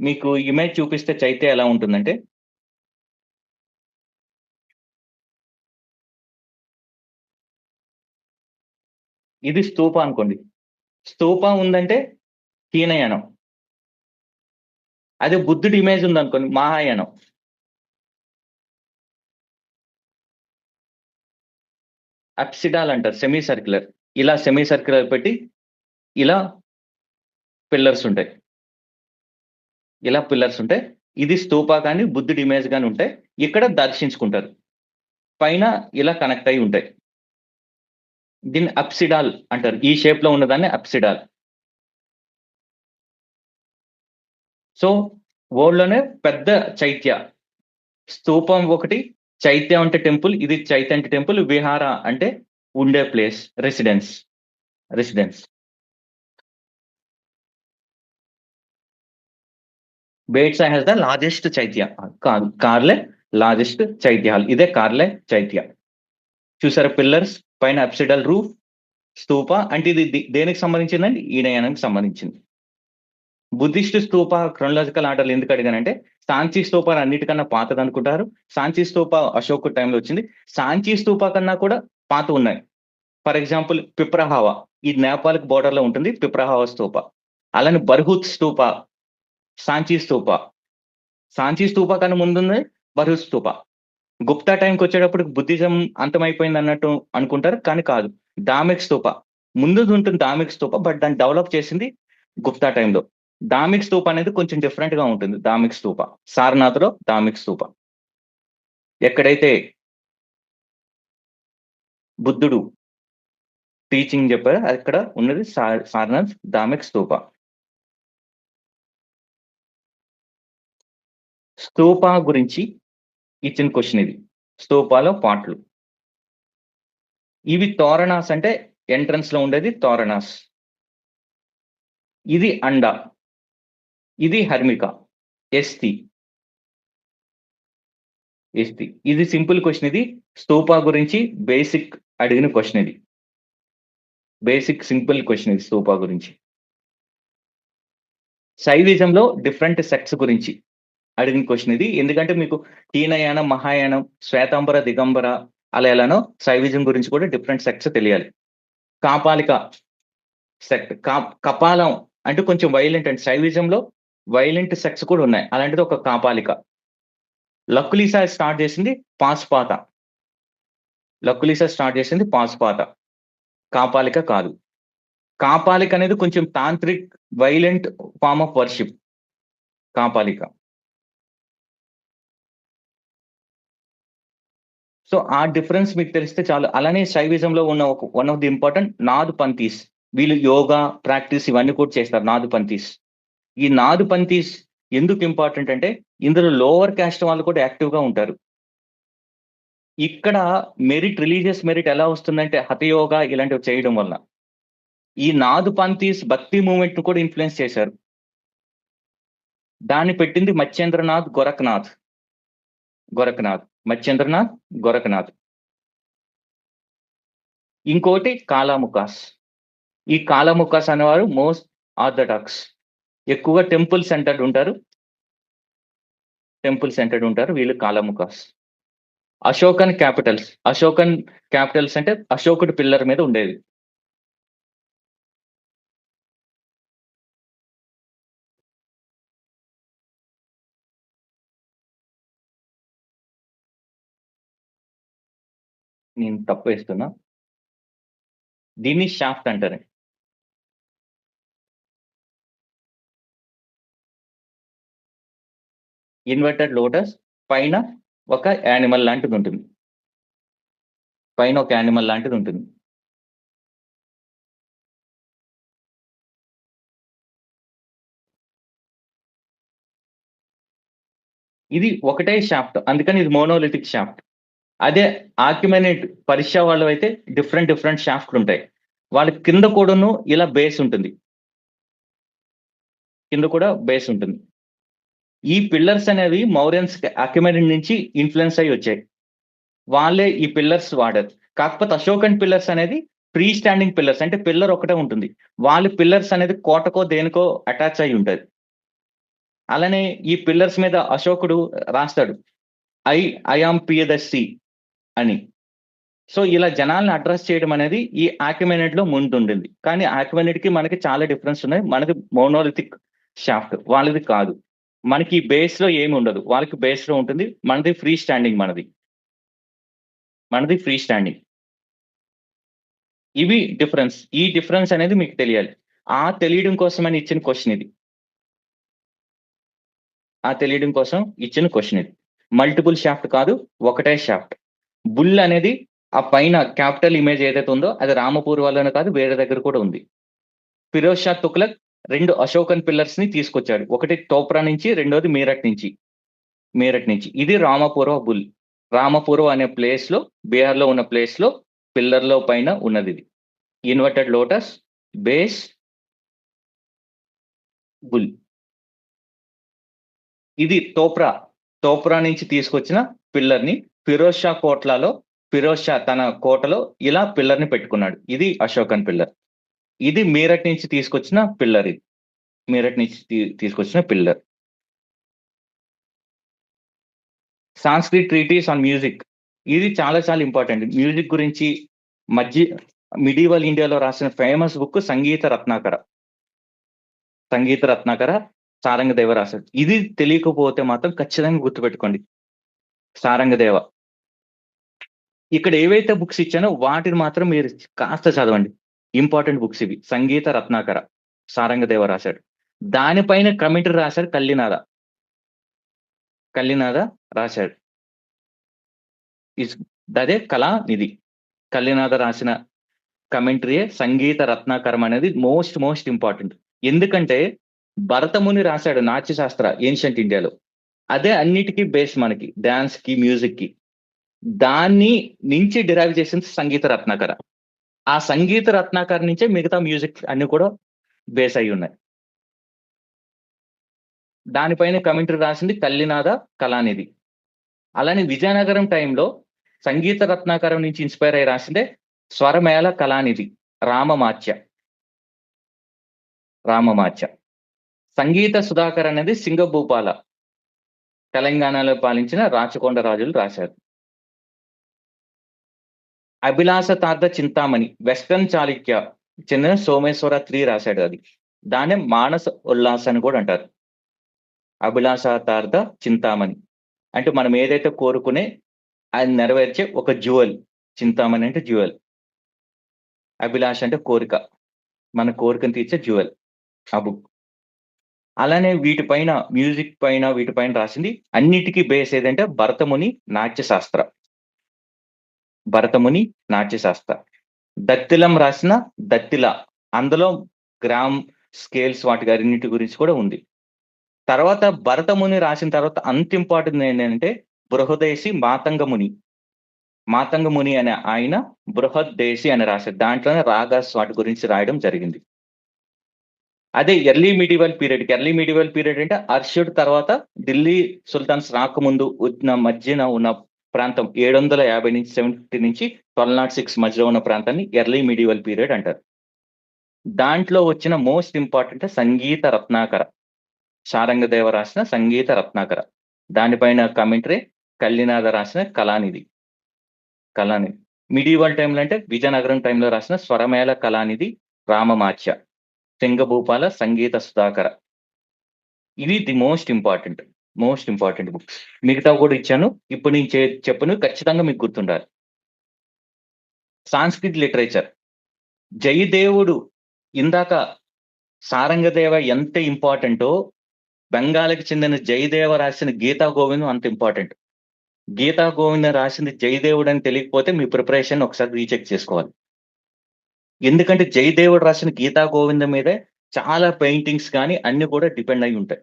మీకు ఇమేజ్ చూపిస్తే చైత్య ఎలా ఉంటుందంటే, ఇది స్తూప అనుకోండి. స్తూప ఉందంటే హీనయానం. అదే బుద్ధుడి ఇమేజ్ ఉందనుకోండి మహాయానం. అప్సిడాల్ అంటారు, సెమీ సర్క్యులర్. ఇలా సెమీ సర్క్యులర్ పెట్టి ఇలా పిల్లర్స్ ఉంటాయి. ఇది స్తూప కానీ బుద్ధుడి ఇమేజ్ కానీ ఉంటాయి. ఇక్కడ దర్శించుకుంటారు. పైన ఇలా కనెక్ట్ అయి ఉంటాయి. దీన్ని అప్సిడాల్ అంటారు. ఈ షేప్ లో ఉన్నదాన్ని అప్సిడాల్. సో వరల్డ్ లోనే పెద్ద చైత్య. స్తూపం ఒకటి, చైత్య అంటే టెంపుల్. ఇది చైత్య అంటే టెంపుల్, విహార అంటే ఉండే place, residence. Bedsa has the largest chaitya. కాదు, కార్లే లార్జెస్ట్ చైత్య హాల్. ఇదే కార్లే చైత్య. చూసారా పిల్లర్స్, పైన అప్సిడల్ రూఫ్, స్తూప. అంటే ఇది దేనికి సంబంధించిందండి? ఈనయానానికి సంబంధించింది. బుద్ధిస్ట్ స్తూప క్రొనలాజికల్ ఆర్డర్లు ఎందుకు అడిగానంటే, సాంచి స్తూప అన్నిటికన్నా పాతది అనుకుంటారు. సాంచి స్తూప అశోక్ టైంలో వచ్చింది. సాంచి స్తూప కన్నా కూడా పాత ఉన్నాయి. ఫర్ ఎగ్జాంపుల్ పిప్రహావా, ఈ నేపాల్ బోర్డర్ లో ఉంటుంది పిప్రహావా స్తూప. అలానే బర్హుత్ స్తూప సాంచి స్తూప కన్నా ముందుంది బర్హుత్ స్తూప. గుప్తా టైంకి వచ్చేటప్పుడు బుద్ధిజం అంతమైపోయింది అన్నట్టు అనుకుంటారు, కానీ కాదు. దామిక్ స్తూప ముందు ఉంటుంది. దామిక్ స్తూప, బట్ దాన్ని డెవలప్ చేసింది గుప్తా టైంలో. దామిక్ స్తూప అనేది కొంచెం డిఫరెంట్ గా ఉంటుంది. దామిక్ స్తూప సారనాథ్ లో దామిక్ స్తూప. ఎక్కడైతే బుద్ధుడు టీచింగ్ చెప్పారో అక్కడ ఉన్నది సారనాథ్ దామిక్ స్తూప. స్తూప గురించి ఇచ్చిన క్వశ్చన్ ఇది. స్తూపాలో పాటలు ఇవి. తోరణాస్ అంటే ఎంట్రన్స్ లో ఉండేది తోరణాస్. ఇది అండ, ఇది హర్మిక, ఎస్తి. ఇది సింపుల్ క్వశ్చన్. ఇది స్తూప గురించి బేసిక్ అడిగిన క్వశ్చన్. ఇది బేసిక్ సింపుల్ క్వశ్చన్. ఇది స్తూప గురించి. శైవిజంలో డిఫరెంట్ సెక్ట్స్ గురించి అడిగిన క్వశ్చన్ ఇది. ఎందుకంటే మీకు హీనయానం, మహాయానం, శ్వేతాంబర, దిగంబర అలా ఎలానో శైవిజం గురించి కూడా డిఫరెంట్ సెక్ట్స్ తెలియాలి. కాపాలిక సెక్ట్. కపాలం అంటే కొంచెం వైలెంట్ అండి. శైవిజంలో వైలెంట్ సెక్ట్స్ కూడా ఉన్నాయి. అలాంటిది ఒక కాపాలిక. లక్కులీసా స్టార్ట్ చేసింది పాశుపాత. లక్కులీసా స్టార్ట్ చేసింది పాశుపాత. కాపాలిక కాదు. కాపాలిక అనేది కొంచెం tantric violent form of worship. Kapalika. So ఆ డిఫరెన్స్ మీకు తెలిస్తే చాలు. అలానే శైవిజంలో ఉన్న one of the important Nath Panthis. వీళ్ళు యోగా ప్రాక్టీస్ ఇవన్నీ కూడా చేస్తారు. నాద్ పంథీస్. ఈ నాద్ పంథీస్ ఎందుకు ఇంపార్టెంట్ అంటే ఇందులో లోవర్ క్యాస్ట్ వాళ్ళు కూడా యాక్టివ్ గా ఉంటారు. ఇక్కడ మెరిట్, రిలీజియస్ మెరిట్ ఎలా వస్తుందంటే హఠయోగా ఇలాంటివి చేయడం వల్ల. ఈ నాద్ పంథీస్ భక్తి మూవ్మెంట్ ను కూడా ఇన్ఫ్లుయెన్స్ చేశారు. దాన్ని పెట్టింది మత్స్యేంద్రనాథ్ గోరఖ్నాథ్. మత్స్యేంద్రనాథ్ గోరఖ్నాథ్. ఇంకోటి కాలాముకాస్. ఈ కాలాముకాస్ అనేవారు మోస్ట్ ఆర్థడాక్స్. ఎక్కువగా టెంపుల్ సెంటర్డ్ ఉంటారు వీళ్ళు కాలాముకాస్. అశోకన్ క్యాపిటల్స్ అంటే అశోకుడి పిల్లర్ మీద ఉండేది. నేను తప్పు వేస్తున్నా. దీన్ని షాఫ్ట్ అంటారు. ఇన్వర్టెడ్ లోటస్ పైన ఒక యానిమల్ లాంటిది ఉంటుంది. ఇది ఒకటే షాఫ్ట్, అందుకని ఇది మోనోలిథిక్ షాఫ్ట్. అదే ఆర్కిమెనిడ్ పర్షియా వాళ్ళు అయితే డిఫరెంట్ షాఫ్ట్లు ఉంటాయి. వాళ్ళ కింద కూడాను ఇలా బేస్ ఉంటుంది. ఈ పిల్లర్స్ అనేవి మౌర్యన్స్ ఆర్కిమెనిడ్ నుంచి ఇన్ఫ్లుయెన్స్ అయ్యి వచ్చాయి. వాళ్ళే ఈ పిల్లర్స్ వాడారు. కాకపోతే అశోకన్ పిల్లర్స్ అనేది ఫ్రీ స్టాండింగ్ పిల్లర్స్, అంటే పిల్లర్ ఒకటే ఉంటుంది. వాళ్ళ పిల్లర్స్ అనేది కోటకో దేనికో అటాచ్ అయి ఉంటుంది. అలానే ఈ పిల్లర్స్ మీద అశోకుడు రాస్తాడు ఐ ఆమ్ పియదస్సి అని. సో ఇలా జనాల్ని అడ్రస్ చేయడం అనేది ఈ ఆర్కిమెనిడ్ లో ముందుండింది. కానీ ఆర్కిమెనిడ్ కి మనకి చాలా డిఫరెన్స్ ఉన్నాయి. మనది మోనోలిథిక్ షాఫ్ట్, వాళ్ళది కాదు. మనకి బేస్ లో ఏమి ఉండదు, వాళ్ళకి బేస్ లో ఉంటుంది. మనది ఫ్రీ స్టాండింగ్. ఇవి డిఫరెన్స్. ఈ డిఫరెన్స్ అనేది మీకు తెలియాలి. తెలియడం కోసమని ఇచ్చిన క్వశ్చన్ ఇది. మల్టిపుల్ షాఫ్ట్ కాదు, ఒకటే షాఫ్ట్. బుల్ అనేది ఆ పైన క్యాపిటల్ ఇమేజ్ ఏదైతే ఉందో అది రామపూర్ వల్లనే కాదు, వేరే దగ్గర కూడా ఉంది. ఫిరోజ్ షా తుగ్లక్ 2 అశోకన్ పిల్లర్స్ ని తీసుకొచ్చాడు. ఒకటి తోప్రా నుంచి, రెండోది మీరట్ నుంచి. ఇది రామపురం బుల్. రామపురం అనే ప్లేస్ లో, బీహార్ లో ఉన్న ప్లేస్ లో పిల్లర్ లో పైన ఉన్నది. ఇది ఇన్వర్టెడ్ లోటస్, బేస్, బుల్. ఇది తోప్రా నుంచి తీసుకొచ్చిన పిల్లర్ ని ఫిరోజ్ షా తన కోటలో ఇలా పిల్లర్ ని పెట్టుకున్నాడు. ఇది అశోకన్ పిల్లర్. ఇది మీరట్ నుంచి తీసుకొచ్చిన pillar. Sanskrit treaties on music. ఇది చాలా ఇంపార్టెంట్. మ్యూజిక్ గురించి మిడివల్ ఇండియాలో రాసిన ఫేమస్ బుక్ సంగీత రత్నాకర సారంగదేవ రాశాడు. ఇది తెలియకపోతే మాత్రం ఖచ్చితంగా గుర్తుపెట్టుకోండి, సారంగదేవ. ఇక్కడ ఏవైతే బుక్స్ ఇచ్చానో వాటిని మాత్రం మీరు కాస్త చదవండి. ఇంపార్టెంట్ బుక్స్ ఇవి. సంగీత రత్నాకర సారంగదేవ రాశాడు. దానిపైన కమెంటరీ రాశాడు కల్లినాథ రాశాడు. అదే కళానిధి. కల్లినాథ రాసిన కమెంటరీయే సంగీత రత్నాకరం అనేది మోస్ట్ ఇంపార్టెంట్. ఎందుకంటే భరతముని రాశాడు నాట్యశాస్త్ర ఏన్షియంట్ ఇండియాలో. అదే అన్నిటికీ బేస్ మనకి, డాన్స్ కి, మ్యూజిక్ కి. దాన్ని నుంచి డిరైవ్ చేసింది సంగీత రత్నాకర. ఆ సంగీత రత్నాకర నుంచే మిగతా మ్యూజిక్ అన్ని కూడా బేస్ అయి ఉన్నాయి. దానిపైన కమెంటరీ రాసింది కల్లినాథ కళానిధి. అలానే విజయనగరం టైంలో సంగీత రత్నాకరం నుంచి ఇన్స్పైర్ అయి రాసిందే స్వరమేళ కళానిధి రామమాచ్య. సంగీత సుధాకర్ అనేది సింగభూపాల తెలంగాణలో పాలించిన రాచకొండ రాజులు రాశారు. అభిలాష తార్థ చింతామణి వెస్టర్న్ చాళుక్య చెందిన సోమేశ్వర 3 రాశాడు అది. దాన్నే మానస ఉల్లాస అని కూడా అంటారు. అభిలాష తార్థ చింతామణి అంటే మనం ఏదైతే కోరుకునే అది నెరవేర్చే ఒక జ్యువెల్. చింతామణి అంటే జ్యువెల్. అభిలాష అంటే కోరిక. మన కోరికను తీర్చే జ్యువెల్ ఆ బుక్. అలానే వీటిపైన మ్యూజిక్ పైన వీటిపైన రాసింది అన్నిటికీ బేస్ ఏదంటే భరతముని నాట్యశాస్త్ర. భరతముని నాట్యశాస్త్ర. దత్తిలం రాసిన దత్తిల. అందులో గ్రామ్ స్కేల్స్ వాటి అన్నిటి గురించి కూడా ఉంది. తర్వాత భరతముని రాసిన తర్వాత అంత ఇంపార్టెంట్ ఏంటంటే బృహదేశి మాతంగముని. మాతంగముని అనే ఆయన బృహద్దేశి అని రాశారు. దాంట్లోనే రాగాస్ వాటి గురించి రాయడం జరిగింది. అదే ఎర్లీ మీడివల్ పీరియడ్ అంటే అర్షుడ్ తర్వాత ఢిల్లీ సుల్తాన్స్ రాకముందు ఉన్న మధ్యన ఉన్న ప్రాంతం 750 నుంచి 70 నుంచి 1206 మధ్యలో ఉన్న ప్రాంతాన్ని ఎర్లీ మీడివల్ పీరియడ్ అంటారు. దాంట్లో వచ్చిన మోస్ట్ ఇంపార్టెంట్ సంగీత రత్నాకర. శారంగదేవ రాసిన సంగీత రత్నాకర. దానిపైన కమెంటరీ కల్లినాథ రాసిన కళానిధి. మిడివల్ టైంలో అంటే విజయనగరం టైంలో రాసిన స్వరమేళ కళానిధి రామమాచ్య. సింగభూపాల సంగీత సుధాకర. ఇవి ది మోస్ట్ ఇంపార్టెంట్ బుక్స్. మిగతా కూడా ఇచ్చాను. ఇప్పుడు నేను చెప్పను ఖచ్చితంగా మీకు గుర్తుండాలి. Sanskrit literature. జయదేవుడు ఇందాక సారంగదేవ ఎంత ఇంపార్టెంటో బెంగాల్కి చెందిన జయదేవ రాసిన గీతా గోవిందం అంత ఇంపార్టెంట్. గీతా గోవిందం రాసింది జయదేవుడు అని తెలియకపోతే మీ ప్రిపరేషన్ ఒకసారి రీచెక్ చేసుకోవాలి. ఎందుకంటే జయదేవుడు రాసిన గీతా గోవిందం మీదే చాలా పెయింటింగ్స్ కానీ అన్ని కూడా డిపెండ్ అయి ఉంటాయి.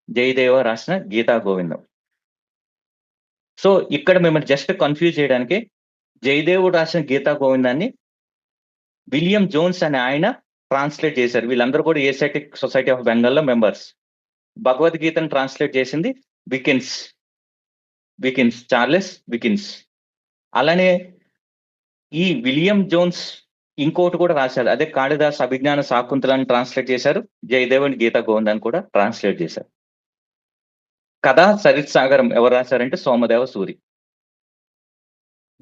జయదేవ రాసిన గీతా గోవిందం. సో ఇక్కడ మిమ్మల్ని జస్ట్ కన్ఫ్యూజ్ చేయడానికి జయదేవుడు రాసిన గీతా గోవిందాన్ని విలియం జోన్స్ అనే ఆయన ట్రాన్స్లేట్ చేశారు. వీళ్ళందరూ కూడా ఏసియాటిక్ సొసైటీ ఆఫ్ బెంగాల్లో మెంబర్స్. భగవద్గీతను ట్రాన్స్లేట్ చేసింది చార్లెస్ వికిన్స్. అలానే ఈ విలియం జోన్స్ ఇంకోటి కూడా రాశారు. అదే కాళిదాస్ అభిజ్ఞాన శాకుంతలాన్ని ట్రాన్స్లేట్ చేశారు. జయదేవుని గీతా గోవిందాన్ని కూడా ట్రాన్స్లేట్ చేశారు. కథ సరిత్ సాగరం ఎవరు రాశారంటే సోమదేవ సూరి.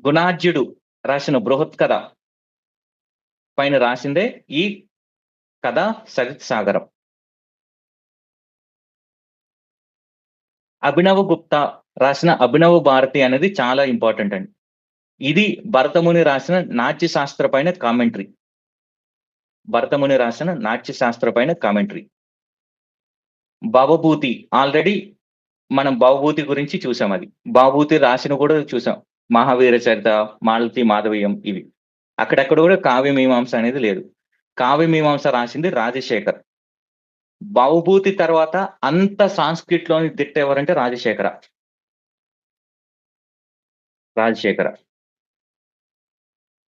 గుణార్జుడు రాసిన బృహత్ కథ పైన రాసిందే ఈ కథ సరిత్ సాగరం. అభినవ్ గుప్తా రాసిన అభినవ భారతి అనేది చాలా ఇంపార్టెంట్ అండి. ఇది భరతముని రాసిన నాట్యశాస్త్ర పైన కామెంటరీ. భవభూతి ఆల్రెడీ మనం భవభూతి గురించి చూసాం. అది భవభూతి రాసిన కూడా చూసాం. మహావీర చరిత, మాలతి మాధవీయం ఇవి. అక్కడక్కడ కూడా కావ్య మీమాంస అనేది లేదు. కావ్య మీమాంస రాసింది రాజశేఖర్. భవభూతి తర్వాత అంత సాంస్క్రిట్ లోని దిట్ట ఎవరంటే రాజశేఖర.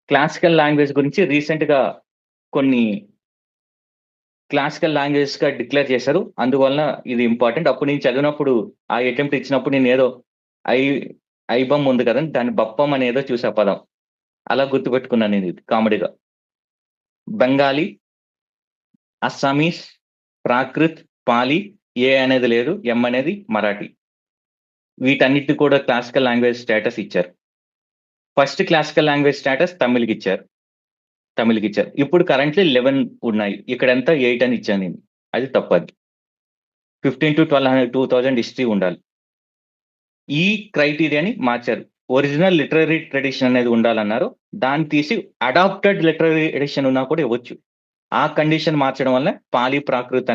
క్లాసికల్ లాంగ్వేజ్ గురించి రీసెంట్ గా కొన్ని క్లాసికల్ లాంగ్వేజ్ గా డిక్లేర్ చేశారు. అందువలన ఇది ఇంపార్టెంట్. అప్పుడు నేను చదివినప్పుడు ఆ అటెంప్ట్ ఇచ్చినప్పుడు నేను ఏదో ఐబం ఉంది కదండి, దాని బప్పం అనేదో చూసా పదం. అలా గుర్తుపెట్టుకున్నాను నేను ఇది కామెడీగా. బెంగాలీ, అస్సామీస్, ప్రాకృత్, పాలి, ఏ అనేది లేదు, ఎం అనేది మరాఠీ. వీటన్నిటి కూడా క్లాసికల్ లాంగ్వేజ్ స్టేటస్ ఇచ్చారు. ఫస్ట్ క్లాసికల్ లాంగ్వేజ్ స్టేటస్ తమిళ్కి ఇచ్చారు. ఇప్పుడు కరెంట్లీ 11 ఉన్నాయి. ఇక్కడ ఎంత 8 అని ఇచ్చాను నేను. అది తప్పది. 15 to 1200 2000 హిస్టరీ ఉండాలి. ఈ క్రైటీరియాని మార్చారు. ఒరిజినల్ లిటరరీ ట్రెడిషన్ అనేది ఉండాలన్నారు. దాన్ని తీసి అడాప్టెడ్ లిటరరీ ఎడిషన్ ఉన్నా కూడా ఇవ్వచ్చు. ఆ కండిషన్ మార్చడం వల్ల పాలి ప్రాకృత్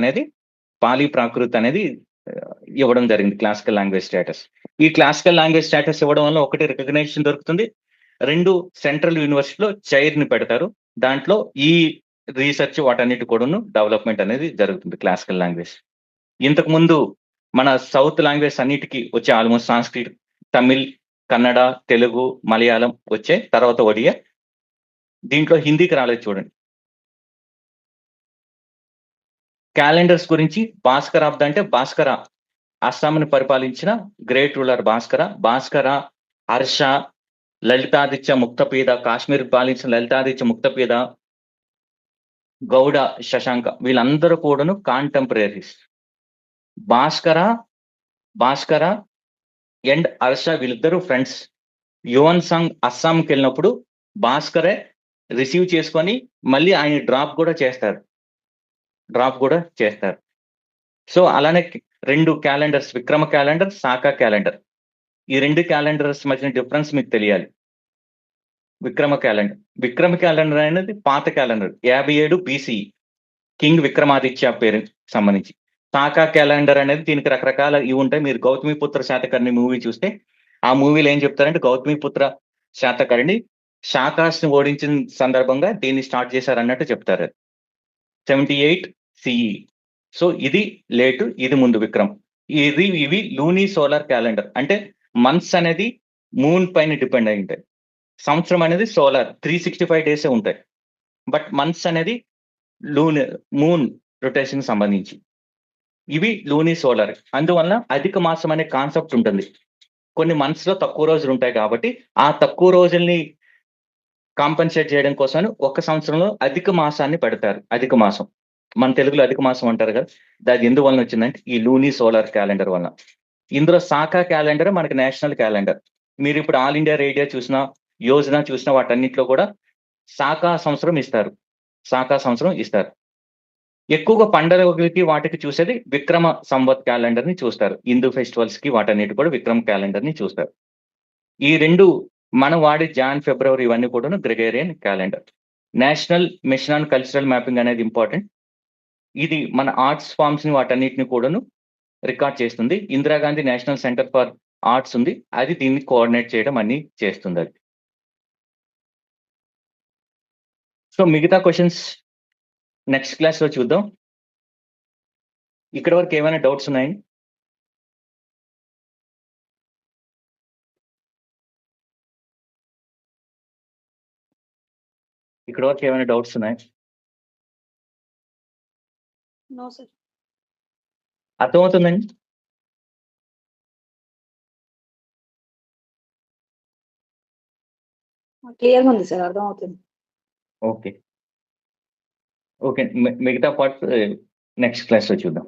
అనేది ఇవ్వడం జరిగింది క్లాసికల్ లాంగ్వేజ్ స్టేటస్. ఈ క్లాసికల్ లాంగ్వేజ్ స్టేటస్ ఇవ్వడం వల్ల ఒకటి రికగ్నిషన్ దొరుకుతుంది, 2 సెంట్రల్ యూనివర్సిటీలో చైర్ ని పెడతారు. దాంట్లో ఈ రీసెర్చ్ వాటన్నిటి కూడాను డెవలప్మెంట్ అనేది జరుగుతుంది క్లాసికల్ లాంగ్వేజ్. ఇంతకు ముందు మన సౌత్ లాంగ్వేజ్ అన్నిటికీ వచ్చే ఆల్మోస్ట్ సాంస్క్రిట్, తమిళ్, కన్నడ, తెలుగు, మలయాళం వచ్చే, తర్వాత ఒడియా. దీంట్లో హిందీకి రాలేదు చూడండి. క్యాలెండర్స్ గురించి భాస్కర అస్సాంని పరిపాలించిన గ్రేట్ రూలర్ భాస్కర, హర్ష, లలితాదిత్య ముక్తపీద, కాశ్మీర్ పాలించిన లలితాదిత్య ముక్తపీద, గౌడ, శశాంక వీళ్ళందరూ కూడాను కాంటెంపరీస్. భాస్కర అండ్ హర్ష వీళ్ళిద్దరూ ఫ్రెండ్స్. యువన్ సాంగ్ అస్సాంకి వెళ్ళినప్పుడు భాస్కరే రిసీవ్ చేసుకొని మళ్ళీ ఆయన డ్రాప్ కూడా చేస్తారు. సో అలానే 2 క్యాలెండర్స్, విక్రమ క్యాలెండర్, సాకా క్యాలెండర్. ఈ 2 క్యాలెండర్స్ మధ్యన డిఫరెన్స్ మీకు తెలియాలి. విక్రమ క్యాలెండర్ అనేది పాత క్యాలెండర్ 57 BCE కింగ్ విక్రమాదిత్య పేరు సంబంధించి. సాకా క్యాలెండర్ అనేది దీనికి రకరకాల ఇవి ఉంటాయి. మీరు గౌతమిపుత్ర శాతకర్ణి మూవీ చూస్తే ఆ మూవీలో ఏం చెప్తారంటే గౌతమిపుత్ర శాతకర్ణి శాకాస్ని ఓడించిన సందర్భంగా దీన్ని స్టార్ట్ చేశారు అన్నట్టు చెప్తారు. 78 CE. సో ఇది లేటు, ఇది ముందు విక్రమ్. ఇవి లూనీ సోలార్ క్యాలెండర్. అంటే మంత్స్ అనేది మూన్ పైన డిపెండ్ అయి ఉంటాయి. సంవత్సరం అనేది సోలార్ 365 డేసే ఉంటాయి. బట్ మంత్స్ అనేది మూన్ రొటేషన్ సంబంధించి. ఇవి లూనీ సోలార్. అందువల్ల అధిక మాసం అనే కాన్సెప్ట్ ఉంటుంది. కొన్ని మంత్స్ లో తక్కువ రోజులు ఉంటాయి కాబట్టి ఆ తక్కువ రోజుల్ని కాంపెన్సేట్ చేయడం కోసం ఒక సంవత్సరంలో అధిక మాసాన్ని పెడతారు. అధిక మాసం మన తెలుగులో అధిక మాసం అంటారు కదా, అది ఎందువలన వచ్చిందంటే ఈ లూనీ సోలార్ క్యాలెండర్ వల్ల. ఇందులో సాకా క్యాలెండర్ మనకి నేషనల్ క్యాలెండర్. మీరు ఇప్పుడు ఆల్ ఇండియా రేడియో చూసినా, యోజన చూసినా వాటన్నిటిలో కూడా సాకా సంవత్సరం ఇస్తారు. ఎక్కువగా పండుగలకి వాటికి చూసేది విక్రమ సంవత్ క్యాలెండర్ ని చూస్తారు. హిందూ ఫెస్టివల్స్ కి వాటన్నిటి కూడా విక్రమ క్యాలెండర్ ని చూస్తారు. ఈ 2 మనం వాడే జాన్, ఫిబ్రవరి ఇవన్నీ కూడా Gregorian calendar. National mission on cultural mapping అనేది ఇంపార్టెంట్. ఇది మన ఆర్ట్స్ ఫార్మ్స్ ని వాటన్నిటిని కూడాను రికార్డ్ చేస్తుంది. Indira Gandhi national centre for arts ఉంది, అది దీన్ని కోఆర్డినేట్ చేయడం అన్ని చేస్తుంది అది. సో మిగతా క్వశ్చన్స్ నెక్స్ట్ క్లాస్ లో చూద్దాం. ఇక్కడ వరకు ఏమైనా డౌట్స్ ఉన్నాయి? ఇక్కడ వరకు ఏమైనా డౌట్స్ ఉన్నాయి? No sir. అర్థమవుతుందండి? క్లియర్గా ఉంది సార్, అర్థమవుతుంది. ఓకే, మిగతా పార్ట్ నెక్స్ట్ క్లాస్ లో చూద్దాం.